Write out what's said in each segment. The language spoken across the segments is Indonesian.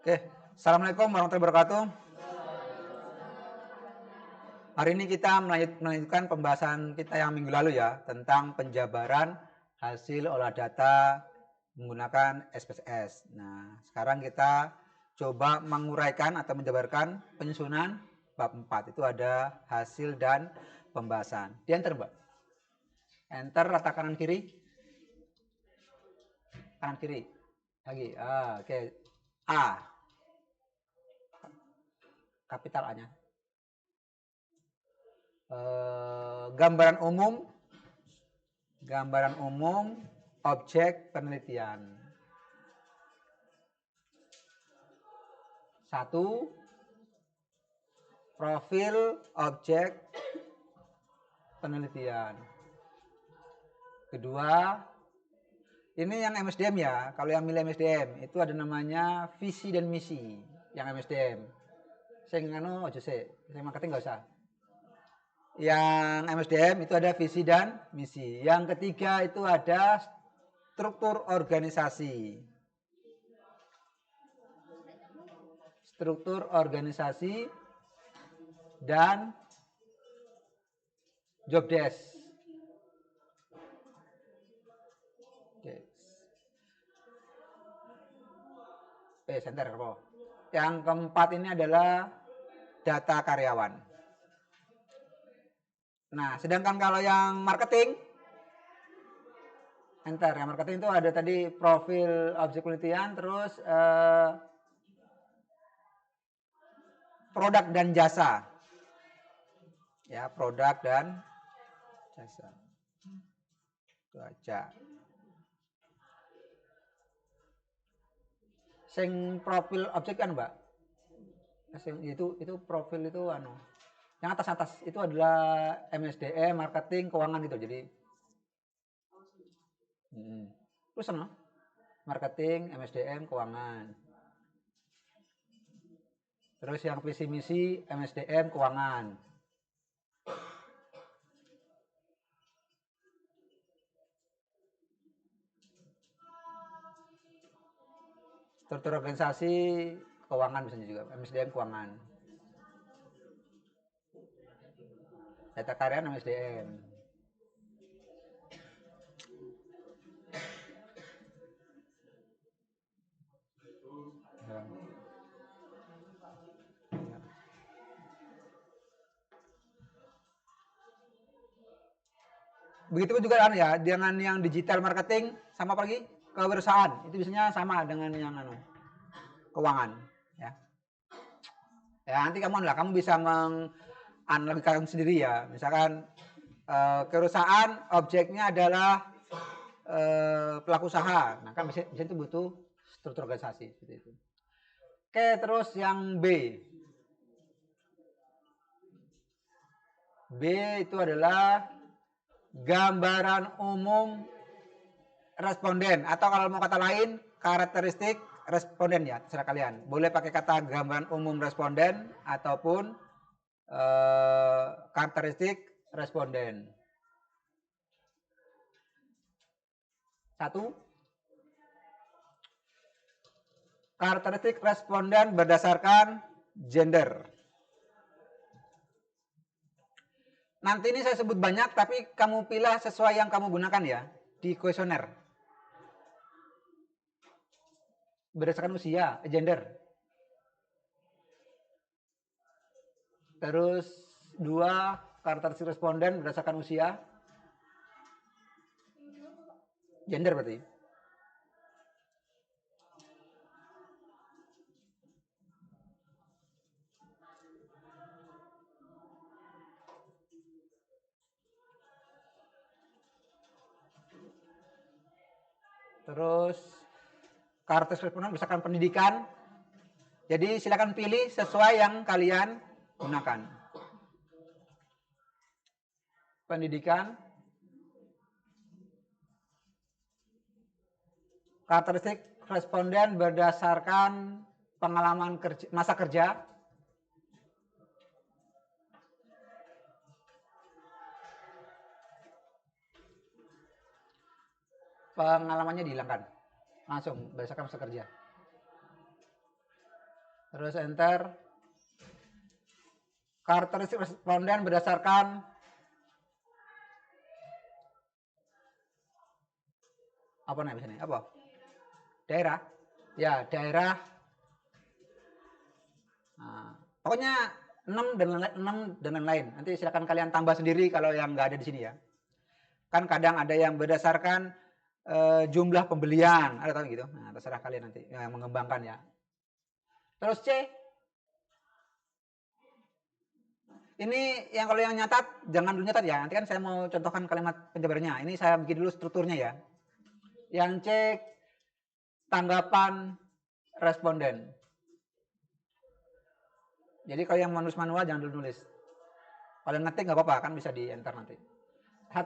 Oke, Assalamualaikum warahmatullahi wabarakatuh. Hari ini kita melanjutkan pembahasan kita yang minggu lalu ya, tentang penjabaran hasil olah data menggunakan SPSS. Nah, sekarang kita coba menguraikan atau menjabarkan penyusunan bab 4. Itu ada hasil dan pembahasan. Di enter, Mbak. Enter rata kanan kiri. Kanan kiri. Lagi. Oke. A. Kapital A-nya. Gambaran umum objek penelitian. 1. Profil objek penelitian. Kedua, ini yang MSDM ya. Kalau yang milih MSDM itu ada namanya visi dan misi yang MSDM. Saya nganu aja sih, saya marketing nggak usah. Yang MSDM itu ada visi dan misi. Yang ketiga itu ada struktur organisasi. Struktur organisasi dan job desk. Center. Yang keempat ini adalah data karyawan. Nah, sedangkan kalau yang marketing, enter. Yang marketing itu ada tadi profil objek penelitian, terus produk dan jasa. Ya, produk dan jasa. Itu aja. Sing profil objek kan, Mbak? Itu profil itu anu. Yang atas itu adalah MSDM, marketing, keuangan gitu. Jadi terus ano? Marketing, MSDM, keuangan. Terus yang visi misi MSDM, keuangan. Struktur organisasi keuangan misalnya juga, MSDM keuangan. Data karyawan MSDM. Begitu juga ya dengan yang digital marketing sama apa lagi? Kewirausahaan. Itu biasanya sama dengan yang keuangan ya. Ya nanti kamu bisa menganalogikakan sendiri ya. Misalkan kewirausahaan objeknya adalah pelaku usaha. Nah kan biasanya itu butuh struktur organisasi seperti itu. Oke, terus yang B. B itu adalah gambaran umum responden, atau kalau mau kata lain karakteristik responden ya, terserah kalian. Boleh pakai kata gambaran umum responden ataupun karakteristik responden. 1. Karakteristik responden berdasarkan gender. Nanti ini saya sebut banyak, tapi kamu pilih sesuai yang kamu gunakan ya di kuesioner. Berdasarkan usia, gender. Terus 2, karakteristik responden berdasarkan usia. Gender berarti. Terus karakteristik responden berdasarkan pendidikan. Jadi silakan pilih sesuai yang kalian gunakan. Pendidikan. Karakteristik responden berdasarkan pengalaman kerja, masa kerja. Pengalamannya dihilangkan. Langsung berdasarkan masa kerja. Terus enter. Karakteristik responden berdasarkan apa namanya sini? Apa? Daerah. Ya, daerah. Nah, pokoknya 6 dan lain-lain. Nanti silakan kalian tambah sendiri kalau yang nggak ada di sini ya. Kan kadang ada yang berdasarkan jumlah pembelian, ada tahu gitu. Nah, terserah kalian nanti yang mengembangkan ya. Terus C. Ini yang kalau yang nyatat, jangan dulu nyatat ya. Nanti kan saya mau contohkan kalimat penjabarannya. Ini saya bikin dulu strukturnya ya. Yang C, tanggapan responden. Jadi kalau yang menulis manual jangan dulu nulis. Kalau ngetik nggak apa-apa, kan bisa di enter nanti. 1.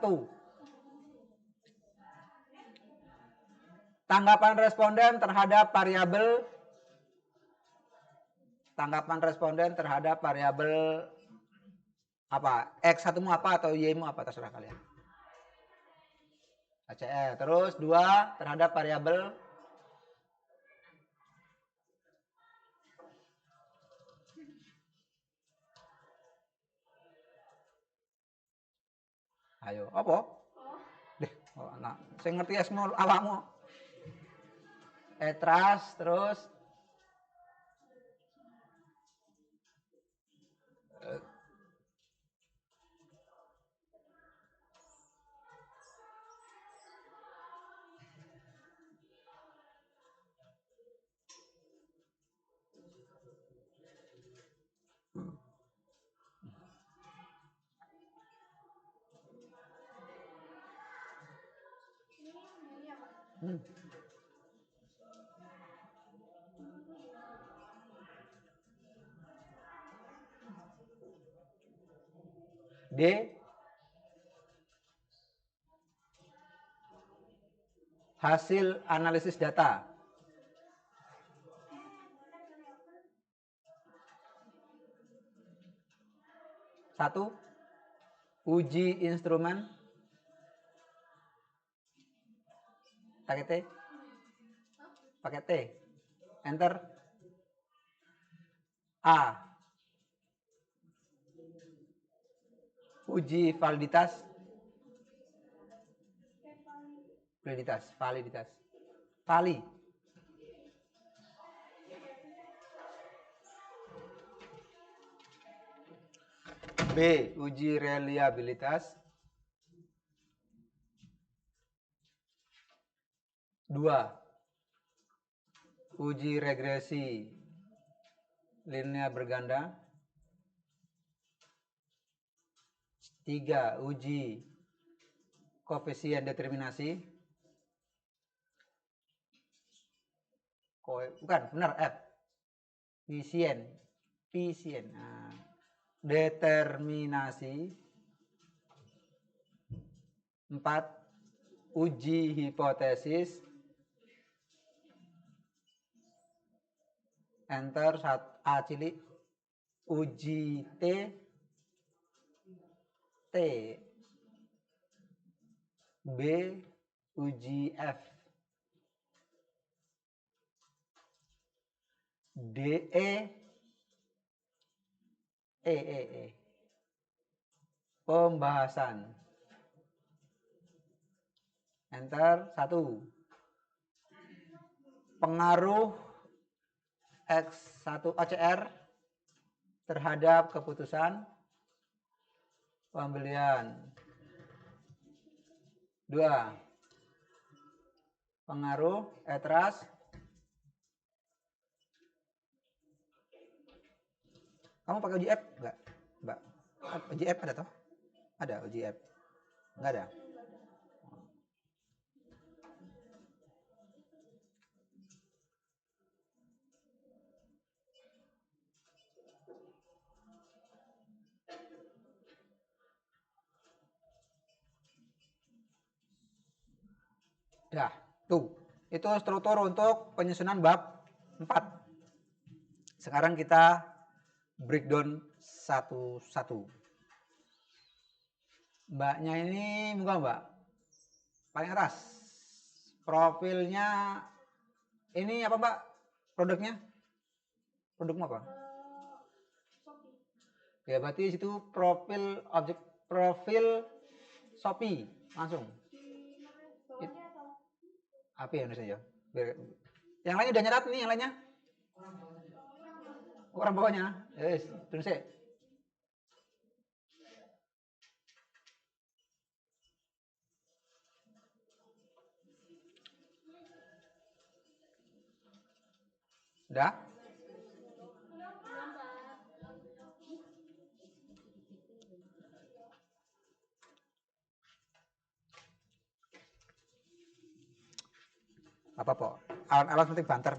Tanggapan responden terhadap variabel. Tanggapan responden terhadap variabel apa? X1 mu apa atau Y mu apa, terserah kalian. ACE. Terus 2 terhadap variabel ayo, apa? Oh, nah, saya ngerti ya semua awakmu. Etras terus D. Hasil analisis data. 1. Uji instrumen. Pakai T. Pakai T. Enter. A. Uji validitas. Validitas. Vali. B. Uji reliabilitas. 2. Uji regresi linear berganda. 3. Uji koefisien determinasi. Bukan, benar F. Fisien. Nah, determinasi. 4. Uji hipotesis. Enter. A cilik. Uji T. B. Uji F. D. E. Pembahasan. Enter. 1. Pengaruh X1 OCR terhadap keputusan pembelian. 2. Pengaruh etras kamu pakai OJF enggak? Mbak. OJF ada toh? Ada OJF. Enggak ada. Dah, tuh. Itu struktur untuk penyusunan bab 4. Sekarang kita breakdown satu-satu. Mbaknya ini bukan Mbak. Paling atas. Profilnya ini apa Mbak? Produknya? Produkmu apa? Shopee. Ya berarti situ profil Shopee langsung. Di mana? Bawahnya atau? Apa ya Indonesia ya? Yang lainnya udah nyerat nih, yang lainnya. Orang bawahnya. Yes, tulis. Udah? Apa-apa. Alat penting banter.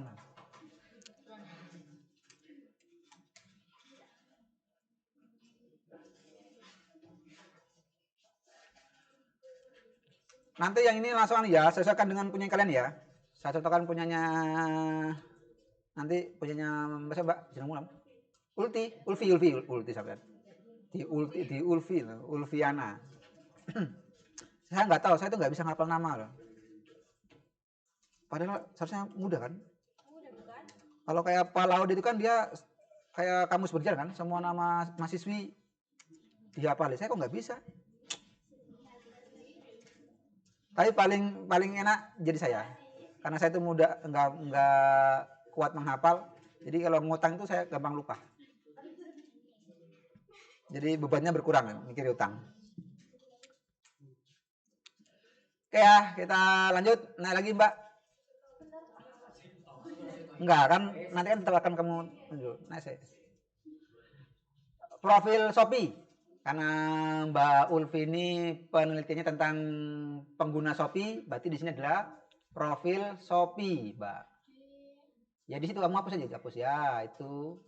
Nanti yang ini langsung ya, sesuaikan dengan punya kalian ya. Saya contohkan punyanya nanti punyanya Mbak jeneng ulang. Ulfi sampean. Di Ulfiana. Saya nggak tahu, saya itu nggak bisa ngapal nama loh. Padahal seharusnya mudah kan? Mudah bukan? Kalau kayak Pak Laud itu kan dia kayak kamus berjalan kan, semua nama mahasiswi dihafal. Saya kok nggak bisa. Tapi paling enak jadi saya, karena saya itu mudah nggak kuat menghafal. Jadi kalau ngutang itu saya gampang lupa. Jadi bebannya berkurang mikir utang. Oke ya, kita lanjut. Naik lagi Mbak. Enggak kan, nanti kan tetap akan kamu lanjut. Naik sih. Profil Shopee. Karena Mbak Ulfi ini penelitiannya tentang pengguna Shopee, berarti di sini adalah profil Shopee, Mbak. Ya di situ kamu hapus aja, hapus ya itu.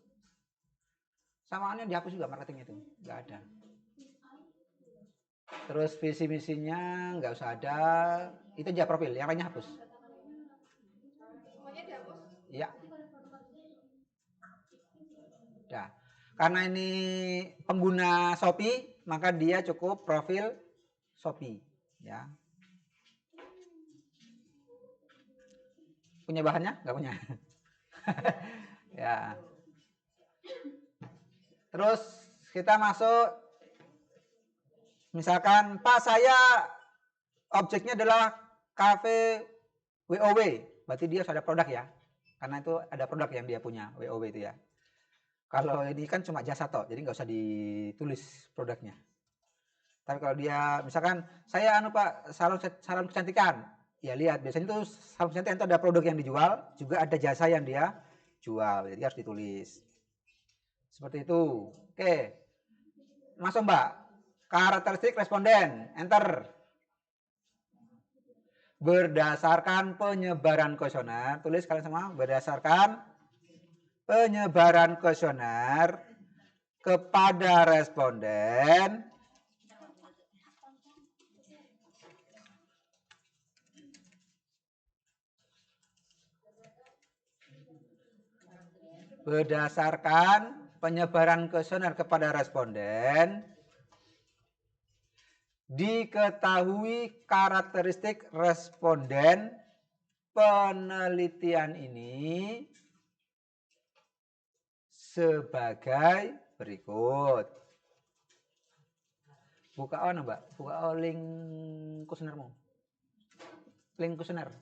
Samaannya dihapus juga marketing itu, nggak ada. Terus visi misinya nggak usah ada, itu aja profil, yang lainnya hapus. Semuanya dihapus? Iya. Nah, karena ini pengguna Shopee, maka dia cukup profil Shopee, ya. Punya bahannya? Nggak punya. Ya. Terus kita masuk, misalkan Pak saya objeknya adalah cafe WOW, berarti dia sudah ada produk ya, karena itu ada produk yang dia punya WOW itu ya. Kalau ini kan cuma jasa toh, jadi nggak usah ditulis produknya. Tapi kalau dia misalkan saya Pak salon kecantikan, ya lihat biasanya itu salon kecantikan itu ada produk yang dijual, juga ada jasa yang dia jual, jadi harus ditulis. Seperti itu. Oke. Masuk Mbak. Karakteristik responden. Enter. Berdasarkan penyebaran kuesioner. Tulis kalian semua. Berdasarkan penyebaran kuesioner kepada responden. Berdasarkan penyebaran kuesioner kepada responden, diketahui karakteristik responden penelitian ini sebagai berikut. Buka Mbak, buka link kuesionermu. Link kuesioner.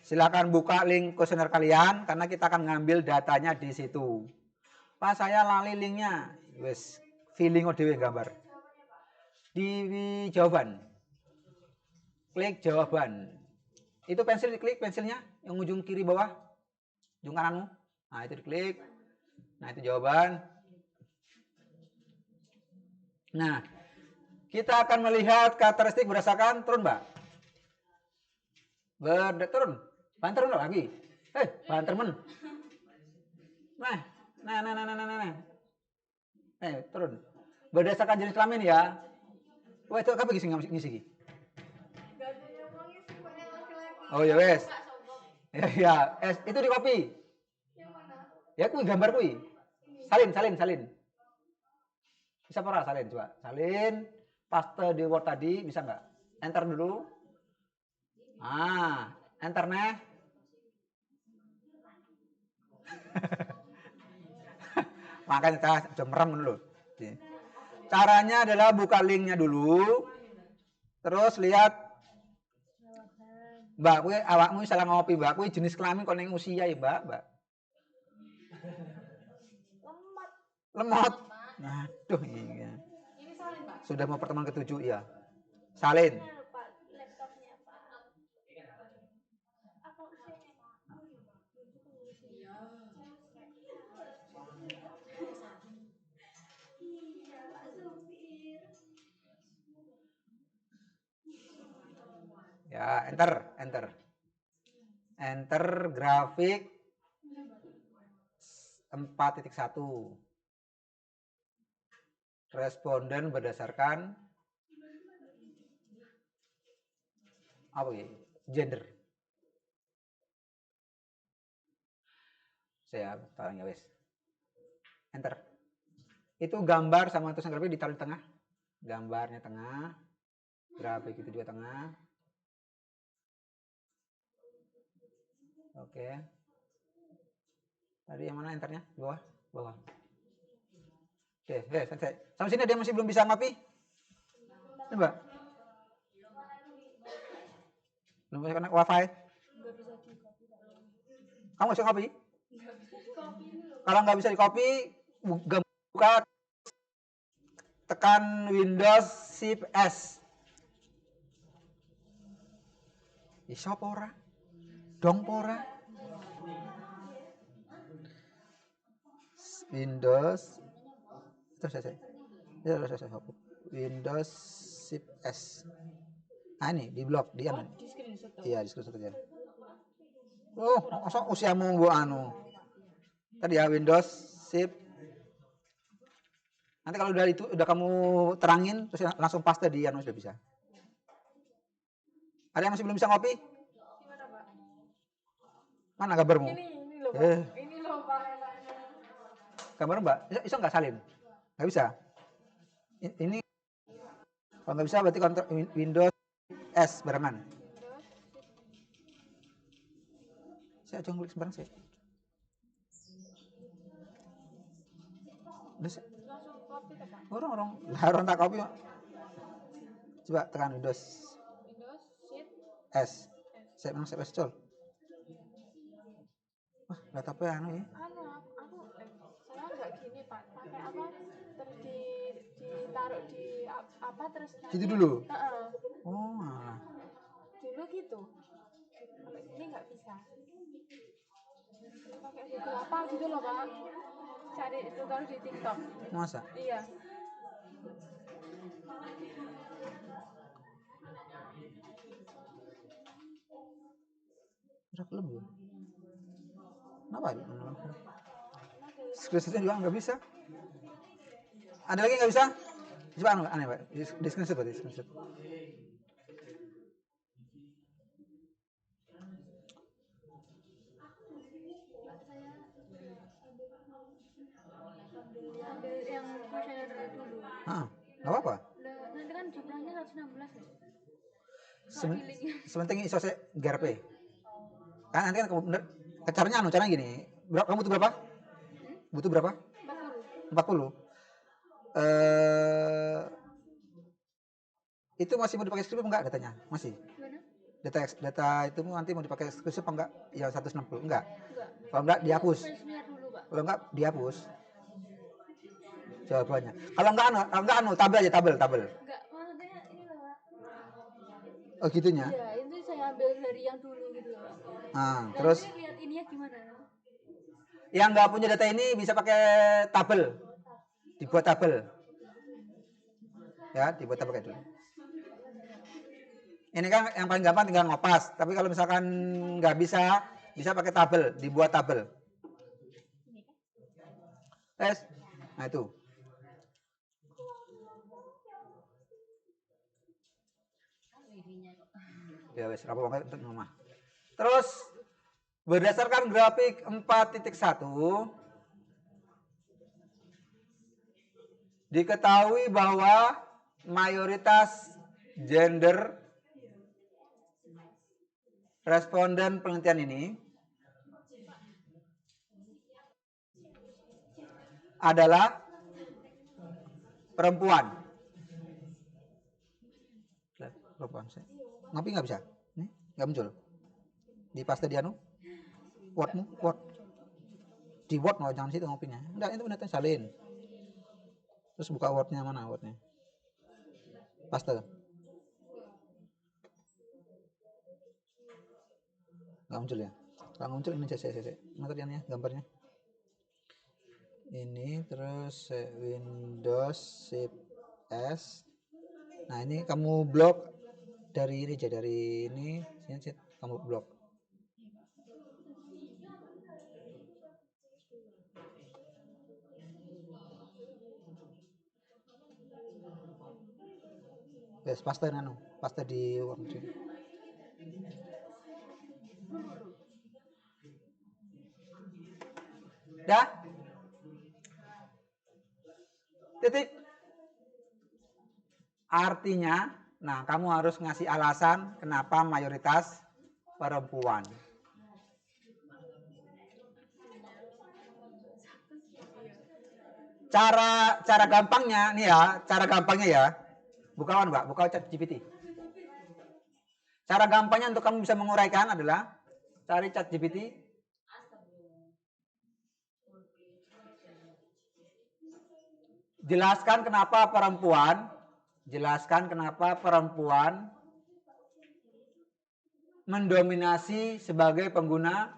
Silakan buka link kuesioner kalian karena kita akan ngambil datanya di situ. Pak saya lali linknya, wes feeling dewe gambar. Di jawaban, klik jawaban. Itu pensil diklik pensilnya yang ujung kiri bawah, ujung kananmu. Nah itu diklik. Nah itu jawaban. Nah kita akan melihat karakteristik berdasarkan turun Mbak. Turun. Banter enggak lagi? Banter men. Nah. Turun. Berdasarkan jenis kelamin ya. Wah, itu apa ngisi ngisi? Gak ada yang mau ngisi, pokoknya laki-laki. Oh ya wes. Ya, itu di copy. Yang mana? Ya kui gambar kui. Salin. Bisa pora salin coba. Salin. paste di Word tadi, bisa nggak? Enter dulu. Enter nih. Makanya kita udah merem dulu. Caranya adalah buka linknya dulu, terus lihat Mbak, kuwi awakmu salah ngopi, Mbak. Kuwi jenis kelamin kok ning usia ya, Mbak. Lemot. Aduh, iya. Ini salin, Pak. Sudah mau pertemuan ke-7 ya. Salin. Pak, laptopnya, Pak. Apa usianya, Pak? Iya. Iya, Pak Supir. Ya, enter. Enter grafik 4.1. Responden berdasarkan apa ya? Gender. Saya taruhnya wes. Enter. Itu gambar sama tulisan grafik ditaruh di tengah. Gambarnya tengah. Grafik itu juga tengah. Oke. Tadi yang mana enternya? Bawah. Oke, selesai. Sampai sini dia masih belum bisa ngopi? Coba. Belum bisa connect wifi? Kamu bisa ngopi? Kalau nggak bisa di copy, buka tekan Windows Shift S. Iso apa ora? Dong ora? Windows terus saya. Windows Shift S. Ini di blok di anu. Di screenshot. Iya, di screenshot aja. Oh, masa usiamu gua anu. Tadi ya Windows Shift. Nanti kalau udah kamu terangin terus langsung paste di anu sudah bisa. Ada yang masih belum bisa ngopi? Gimana, Pak? Mana gambarmu? Ini loh, Pak. Ini loh, Pak. Gambar Mbak, bisa nggak salin? Nggak bisa. Ini kalau nggak bisa berarti Windows S barengan. Saya coba klik sembarang sih. Langsung copy ke, Pak. Orang tak copy. Coba tekan Windows Shift S. Saya memang saya col. Wah, laptopnya anu ya. Saya nggak gini, Pak. Pakai apa? Terus ditaruh di apa terus Gitu dulu. Oh. Alah. Dulu gitu. Kalau ini nggak bisa. Pakai Google apa gitu loh, Pak. Cari tutorial di TikTok. Masa? Iya. Udah belum ya? Kenapa? Screenshotnya juga nggak bisa. Ada lagi nggak bisa? Coba aneh Pak. Di screenshot berarti screenshot. Ambil yang questionnaire dulu. Nggak apa-apa. Nanti kan jumlahnya 116 ya. Sementing iso saya GRP. Kan nanti kan caranya caranya gini. Kamu butuh berapa? Butuh berapa? 40. Itu masih mau dipakai script enggak datanya? Masih. Data itu nanti mau dipakai script apa enggak? Yang 160 enggak? Kalau enggak dihapus. Kalau enggak dihapus. Jawabannya. Kalau enggak tabel aja, tabel. Enggak, maksudnya ini loh, Pak. Oh, gitunya. Iya, itu saya ambil dari yang dulu gitu loh. Terus lihat ininya gimana? yang enggak punya data ini bisa pakai tabel. Dibuat tabel. Ya, dibuat tabel kayak dulu. Ini kan yang paling gampang tinggal ngopas. Tapi kalau misalkan nggak bisa pakai tabel, dibuat tabel. Nah itu. Ya wes, apa banget untuk rumah. Terus berdasarkan grafik 4.1 diketahui bahwa mayoritas gender responden penelitian ini adalah perempuan. Perempuan. Ngopi nggak bisa? Nih, nggak muncul. Di paste di anu, wordmu, word. Di word no, jangan situ ngopinya. Enggak, itu benar salin. Terus buka wordnya, mana wordnya? Paste. Nggak muncul ya? Kalau muncul ini saya materialnya, gambarnya. Ini terus Windows Shift S. Nah ini kamu blok dari ini aja, dari ini kamu blok. Yes, paste nano, paste di Word. Dah? Titik. Artinya, nah kamu harus ngasih alasan kenapa mayoritas perempuan. Cara gampangnya nih ya, cara gampangnya ya. Buka Mbak, buka ChatGPT. Cara gampangnya untuk kamu bisa menguraikan adalah cari ChatGPT. Jelaskan kenapa perempuan mendominasi sebagai pengguna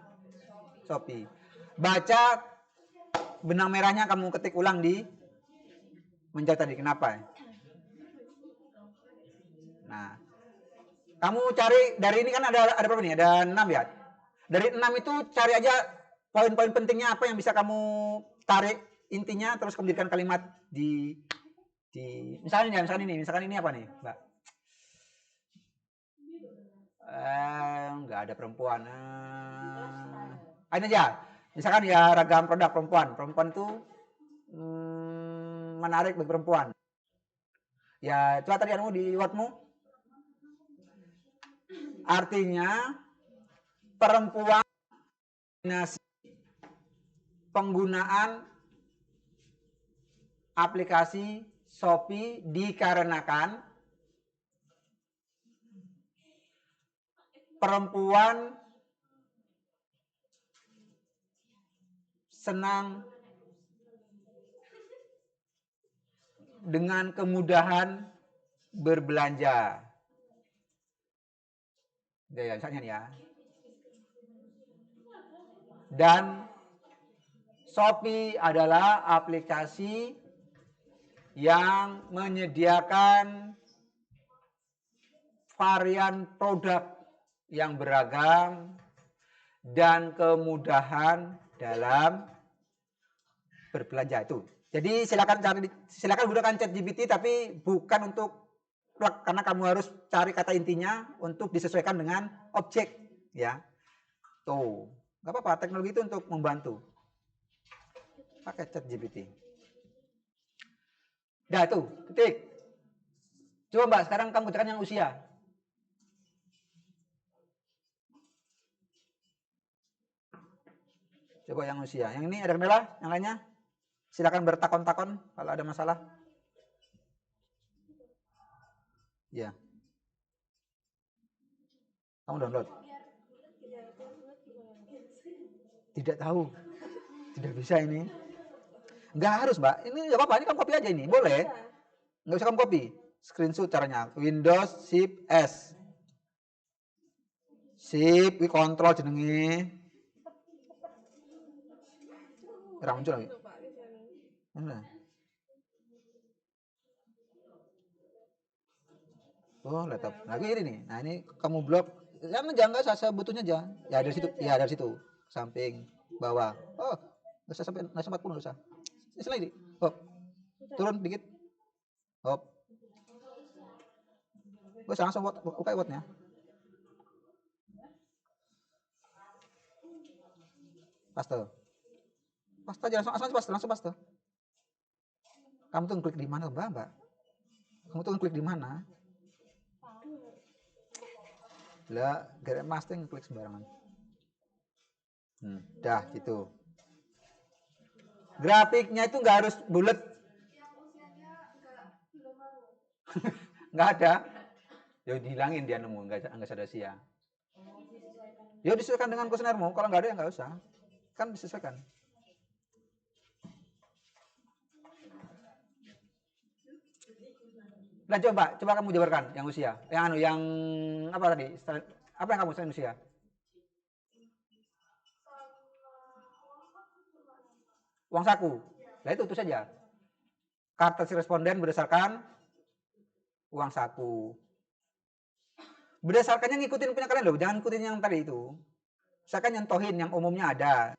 Shopee. Baca benang merahnya, kamu ketik ulang di menjawab tadi kenapa. Nah, kamu cari dari ini kan ada berapa nih? Ada 6 ya. Dari 6 itu cari aja poin-poin pentingnya apa yang bisa kamu tarik intinya, terus kamu jadikan kalimat di misalnya ini apa nih, Mbak? Nggak ada perempuan. Ini aja. Misalkan ya ragam produk perempuan. Perempuan itu menarik bagi perempuan. Ya, coba tadi di wordmu. Artinya perempuan penggunaan aplikasi Shopee dikarenakan perempuan senang dengan kemudahan berbelanja. Ya, misalnya nih ya. Dan Shopee adalah aplikasi yang menyediakan varian produk yang beragam dan kemudahan dalam berbelanja itu. Jadi silakan gunakan ChatGPT, tapi bukan untuk plug, karena kamu harus cari kata intinya untuk disesuaikan dengan objek, ya. Tuh, nggak apa-apa, teknologi itu untuk membantu. Pakai ChatGPT. Dah tuh, ketik. Coba Mbak, sekarang kamu ketikkan yang usia. Coba yang usia. Yang ini ada kendala? Yang lainnya? Silakan bertakon-takon kalau ada masalah. Ya. Kamu download. Tidak tahu. Tidak bisa ini. Nggak harus, Mbak. Ini nggak apa-apa. Ini kamu copy aja ini. Boleh. Nggak usah kamu copy. Screenshot caranya. Windows Shift S. Shift, kontrol jenenge. Ora muncul lagi. Mana? Oh, laptop. Nah, ini nih. Nah, ini kamu blok. Jangan saya butuhnya aja. Ya dari situ. Ya dari situ. Samping, bawah. Oh, nggak usah sampai 40, nggak usah. Ini lagi. Hop. Turun dikit. Hop. Gue langsung buka wordnya. Paste. Paste aja langsung paste. Kamu tuh klik di mana, Mbak? Kamu tuh klik di mana? Lah, gara Mas tuh klik sembarangan. Dah gitu. Grafiknya itu nggak harus bulat. Nggak ada. Ya dihilangin dia nemu, nggak ada sia. Ya disesuaikan dengan kuesionermu. Kalau nggak ada ya nggak usah. Kan disesuaikan. Nah coba kamu jabarkan yang usia. Yang apa tadi? Apa yang kamu selain usia? Uang saku. Nah itu saja. Karakteristik responden berdasarkan uang saku. Berdasarkannya ngikutin punya kalian loh, jangan ikutin yang tadi itu. Misalkan nyentohin yang umumnya ada.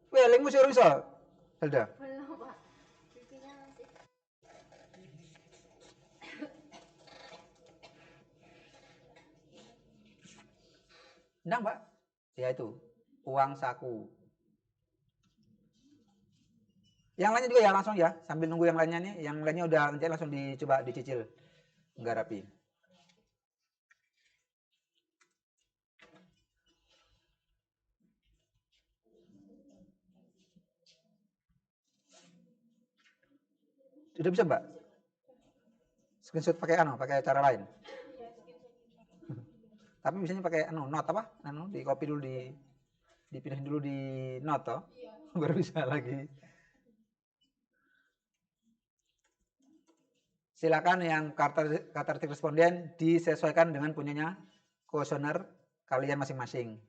Weh, linkmu sih bisa. Helda. Belum, Pak. Pipinya masih. Enggak, Mbak. Ya itu, uang saku. Yang lainnya juga ya langsung ya, sambil nunggu yang lainnya nih. Yang lainnya udah nanti langsung dicoba dicicil. Enggak rapi. Sudah bisa, Mbak? Screenshot pakai cara lain. Tapi biasanya pakai note apa? Di copy dulu dipindahin dulu di note toh. Baru bisa lagi. Silakan yang karakteristik responden disesuaikan dengan punyanya kuesioner kalian masing-masing.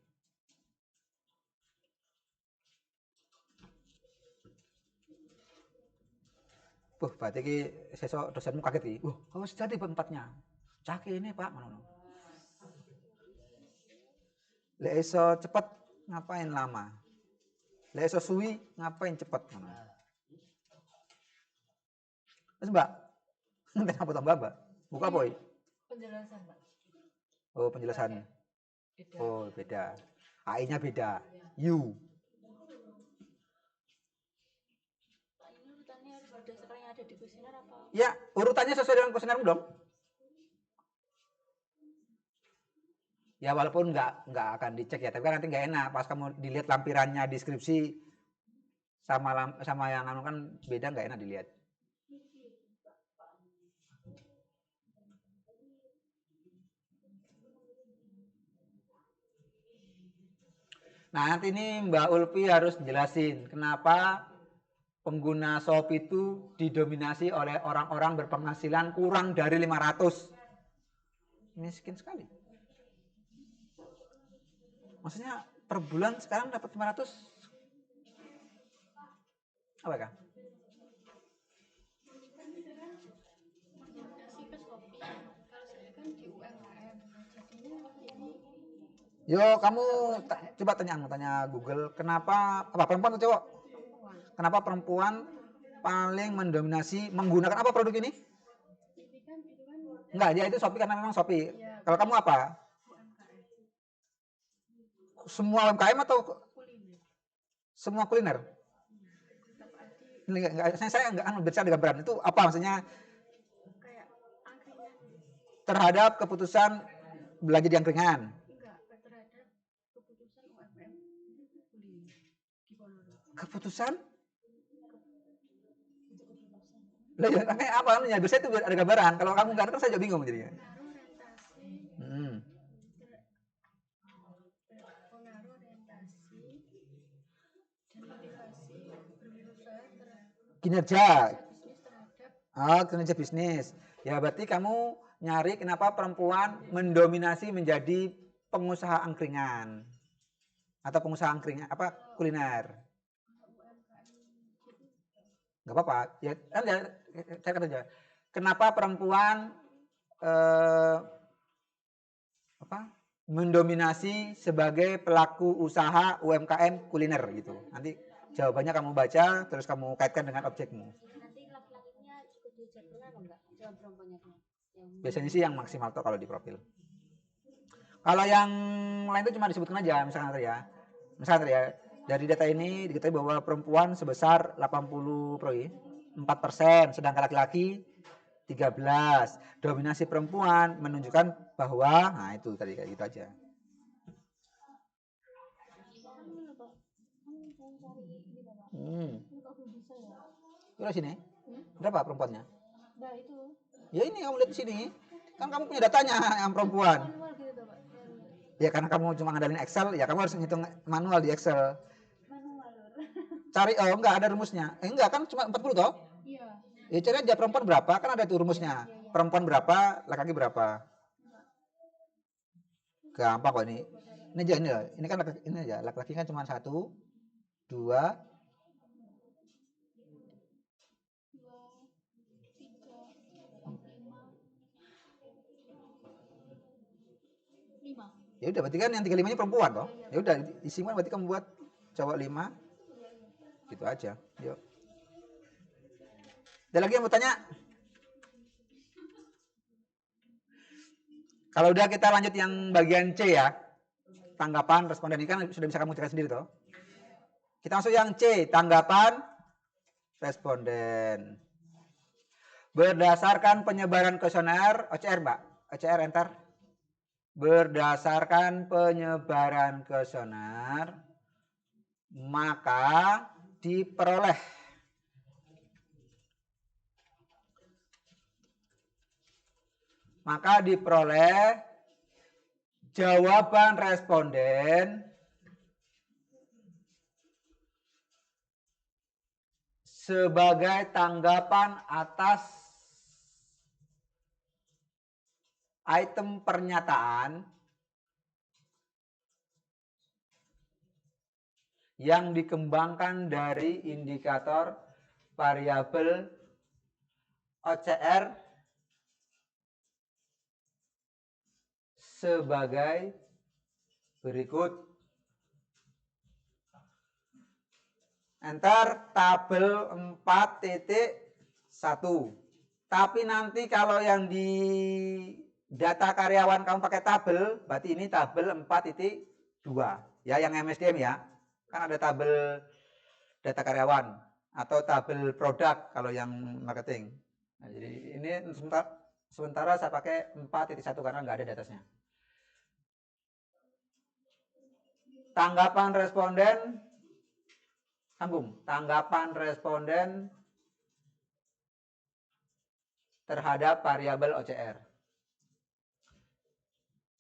Berarti ki sesok dosenmu kaget iki. Harus jadi empatnya. Cak ini, Pak, ngono. Lek iso cepet ngapain lama? Lek iso suwi ngapain cepet ngono. Wes, Mbak. Ngenteni apa tambah, Mbak? Buka apa? Penjelasan, Pak. Oh, penjelasan. Beda. Oh, beda. AI-nya beda. U. Pak, ini urutannya harus berdasarkan yang ada di kuesioner apa? Ya, urutannya sesuai dengan kuesionermu dong. Ya walaupun nggak akan dicek ya, tapi kan nanti nggak enak pas kamu dilihat lampirannya deskripsi sama yang anu kan beda, nggak enak dilihat. Nah nanti ini Mbak Ulfi harus jelasin kenapa pengguna Shopee itu didominasi oleh orang-orang berpenghasilan kurang dari 500. Miskin sekali. Maksudnya per bulan sekarang dapat 500 apa kah? Yo, kamu coba tanya Google, kenapa apa perempuan atau cowok? Kenapa perempuan paling mendominasi menggunakan apa produk ini? Enggak, dia itu Shopee karena memang Shopee. Kalau kamu apa? Semua UMKM atau semua kuliner? Saya enggak bicara dengan brand. Itu apa maksudnya? Terhadap keputusan belanja di angkringan. Keputusan? Lah ya kayak apa namanya? Biasanya itu ada gambaran. Kalau kamu nggak ada, saya juga bingung jadinya. Kinerja. Kinerja bisnis. Ya berarti kamu nyari kenapa perempuan mendominasi menjadi pengusaha angkringan atau pengusaha angkringan apa kuliner. Nggak apa-apa. Ya, saya kata aja. Kenapa perempuan mendominasi sebagai pelaku usaha UMKM kuliner gitu. Nanti jawabannya kamu baca, terus kamu kaitkan dengan objekmu. Nanti laki-lakinya juga dijabarkan apa enggak? Jawab perempuannya. Biasanya sih yang maksimal tuh kalau di profil. Kalau yang lain itu cuma disebutkan aja, misalnya ya, dari data ini diketahui bahwa perempuan sebesar 80 proi. 4%, sedangkan laki-laki 13. Dominasi perempuan menunjukkan bahwa, nah itu tadi kayak gitu aja. Itu sini. Berapa perempuannya? Nah itu. Ya ini kamu lihat di sini. Kan kamu punya datanya yang perempuan. Manual gitu tuh, Pak. Ya karena kamu cuma ngandalin Excel, ya kamu harus ngitung manual di Excel. Manual. Cari, oh enggak ada rumusnya. Enggak kan cuma 40 toh? Iya. Ya cari aja perempuan berapa, kan ada tuh rumusnya. Perempuan berapa, laki-laki berapa. Gampang kok ini. Ini aja ini loh. Ini kan ini aja. Laki-laki kan cuma 1, 2, 5. ya udah berarti kan yang 35-nya perempuan toh. Ya udah isinya berarti kamu buat cowok 5. Gitu aja. Yuk. Ada lagi yang mau tanya? Kalau udah kita lanjut yang bagian C ya. Tanggapan responden ini kan sudah bisa kamu cek sendiri toh. Kita masuk yang C, tanggapan responden. Berdasarkan penyebaran kuesioner, OCR Mbak, OCR enter. Berdasarkan penyebaran kuesioner, maka diperoleh jawaban responden sebagai tanggapan atas item pernyataan yang dikembangkan dari indikator variabel OCR sebagai berikut. Enter tabel 4.1. Tapi nanti kalau yang di data karyawan kamu pakai tabel, berarti ini tabel 4.2. Ya, yang MSDM ya. Kan ada tabel data karyawan atau tabel produk kalau yang marketing. Nah, jadi ini sementara saya pakai 4.1 karena nggak ada di atasnya. Tanggapan responden, sambung. Tanggapan responden terhadap variabel OCR.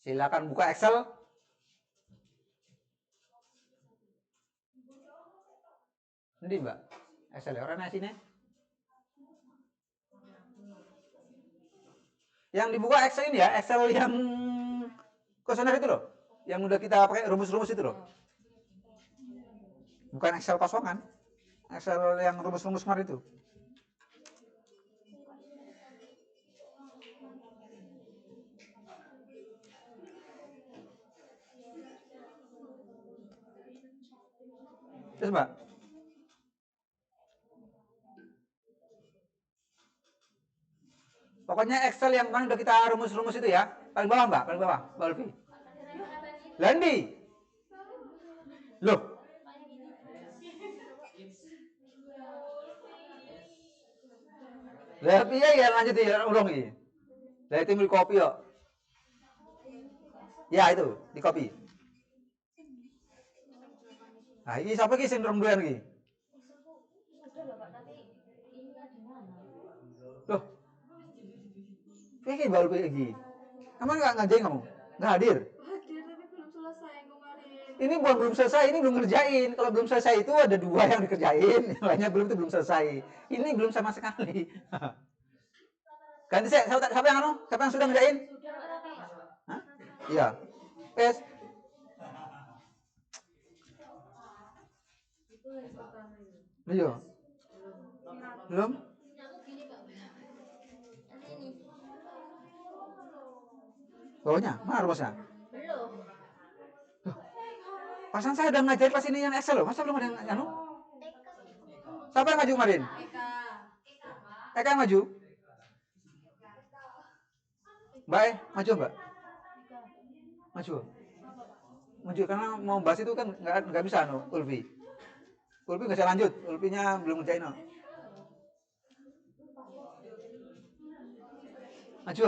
Silakan buka Excel. Ini Mbak, Excel orang sini. Yang dibuka Excel ini ya, Excel yang kuesioner itu loh. Yang udah kita pakai rumus-rumus itu loh. Bukan Excel kosongan. Excel yang rumus-rumus kemarin itu. Terus Mbak. Pokoknya Excel yang kemarin udah kita rumus-rumus itu ya. Paling bawah Mbak, paling bawah. Mbak Ulfi. Landi. Loh. Lah piye ya lanjut ya ulung iki. Lah itu di copy kok. Ya itu, di copy. Nah, ini siapa ki sing rong duan iki? Loh. Piye Mbak Ulfi iki? Kamu enggak ngajain kamu? Enggak hadir? Hadir tapi belum selesai kemarin. Ini belum selesai, ini belum ngerjain. Kalau belum selesai itu ada 2 yang dikerjain, yang lainnya belum selesai. Ini belum sama sekali. Ganti saya, siapa yang anu? Siapa yang sudah ngerjain? Hah? Iya. Pes. Iya. Belum? Bawahnya? Mana rumusnya? Belum. Pasan saya udah ngajarin pas ini yang Excel loh. Masa belum ada yang anu? Siapa yang maju kemarin? Eka yang maju? Mbak, maju Mbak? Maju. Maju karena mau bahas itu kan nggak bisa anu, Ulfi. Ulfi nggak bisa lanjut. Ulfinya belum ngerjain no. Maju.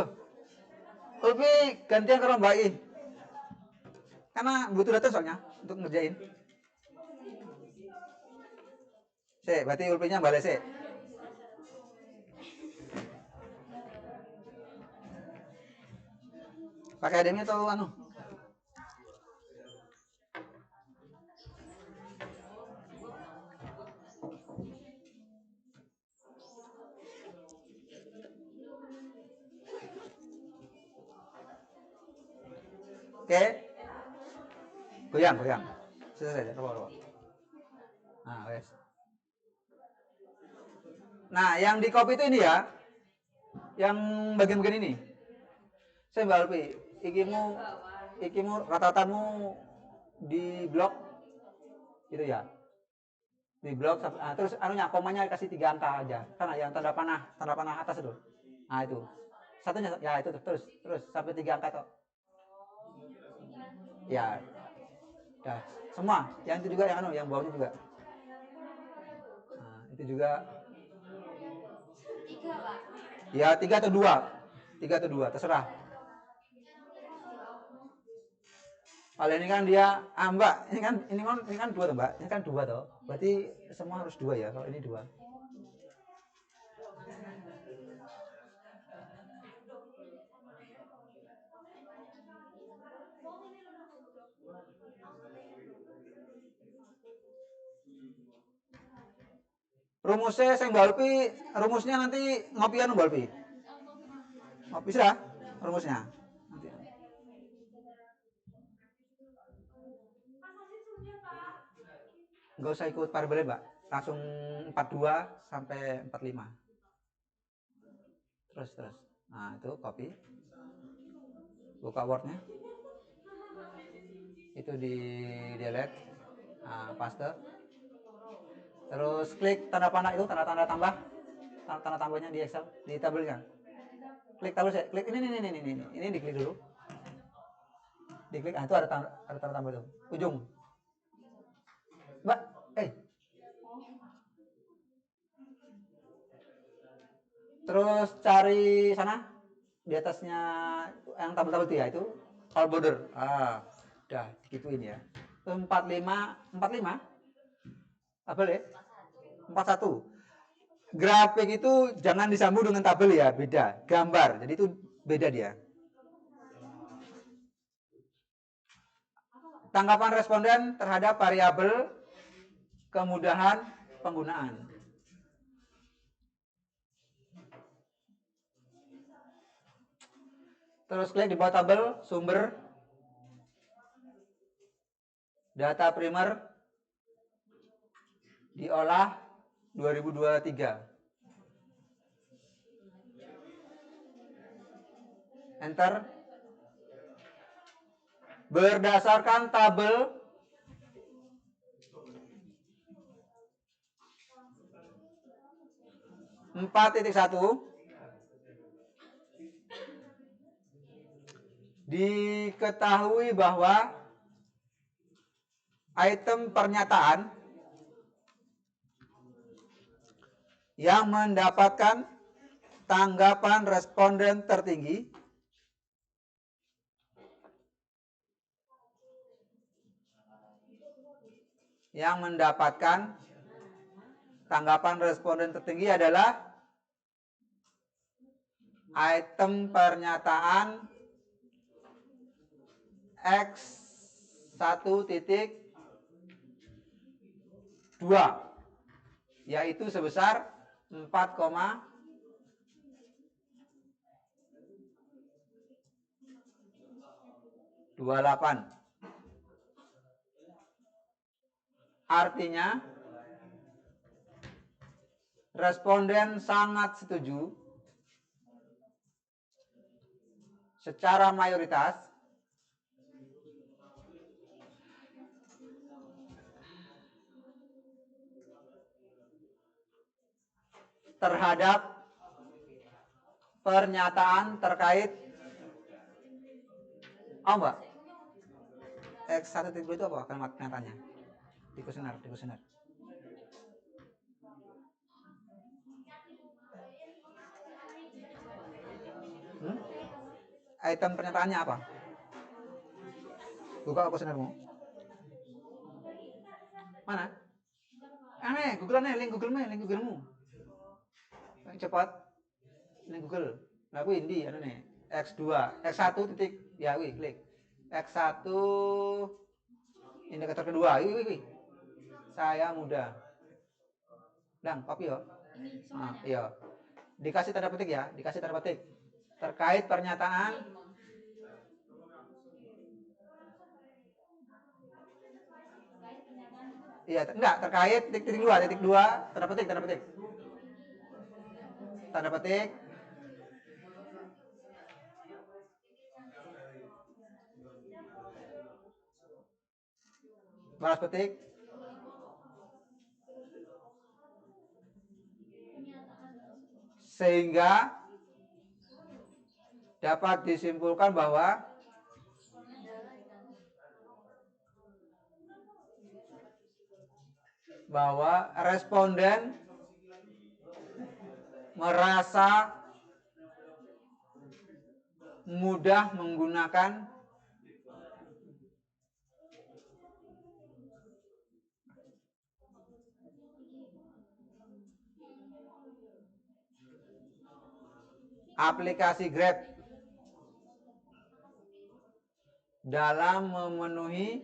Ulpi gantian kalau Mbak I. Karena butuh data soalnya untuk ngerjain. Berarti Ulpinya balik sih. Pakai ademnya atau anu? Oke. Goyang. Selesai. Coba. Nah, wes. Nah, yang di copy itu ini ya. Yang bagian-bagian ini. Saya Mbak Alpi, ikimu rata-ratamu di blok gitu ya. Di blok terus anunya komanya kasih 3 angka aja. Karena yang tanda panah atas itu. Nah, itu. Satunya ya itu terus sampai 3 angka toh. Ya. Dah, semua. Yang itu juga yang bawahnya juga. Nah, itu juga 3, Pak. Ya, 3 atau 2. 3 atau 2, terserah. Kalau ini kan dia, Mbak, ini kan 2 toh, Mbak. Ini kan 2 toh. Berarti semua harus 2 ya, kalau ini 2. Rumusnya saya Mbak Alpi, rumusnya nanti ngopian Mbak Alpi. Ngopi sudah rumusnya. Nanti. Enggak usah ikut parabel, Mbak. Langsung 42 sampai 45. Terus. Nah, itu copy. Buka Word-nya. Itu di delete. Nah, paste. Terus klik tanda panah itu, tanda tambah. Tanda tambahnya di Excel, di tabelnya. Klik terus ya. Klik ini. Ini diklik dulu. Diklik, itu ada tanda tambah itu. Ujung. Mbak, Terus cari sana di atasnya yang tabel-tabel itu ya, itu all border. Udah gituin ya. Itu 45 tabel ya. 41. Grafik itu jangan disambung dengan tabel ya, beda. Gambar. Jadi itu beda dia. Tanggapan responden terhadap variabel kemudahan penggunaan. Terus klik di bawah tabel sumber data primer diolah 2023. Enter. Berdasarkan tabel 4.1 diketahui bahwa item pernyataan yang mendapatkan tanggapan responden tertinggi adalah item pernyataan X1.2 yaitu sebesar 4,28. Artinya responden sangat setuju secara mayoritas terhadap pernyataan terkait Mbak, X1.2 itu apa kalimat pernyataannya? Di kuesioner. Hmm? Item pernyataannya apa? Buka kuesionermu. Mana? Aneh, Google aneh, link Googlemu. Yang cepat. Link Google. Nah, aku ini anu nih. X2, X1 titik. Ya, klik. X1 indikator kedua. Saya muda. Dan copy yo. Ini Nah, semuanya. iya. Dikasih tanda petik ya, dikasih tanda petik. Terkait pernyataan iya, enggak, terkait titik dua, tanda petik. Tanda petik. Balas petik. Sehingga dapat disimpulkan bahwa responden merasa mudah menggunakan aplikasi Grab dalam memenuhi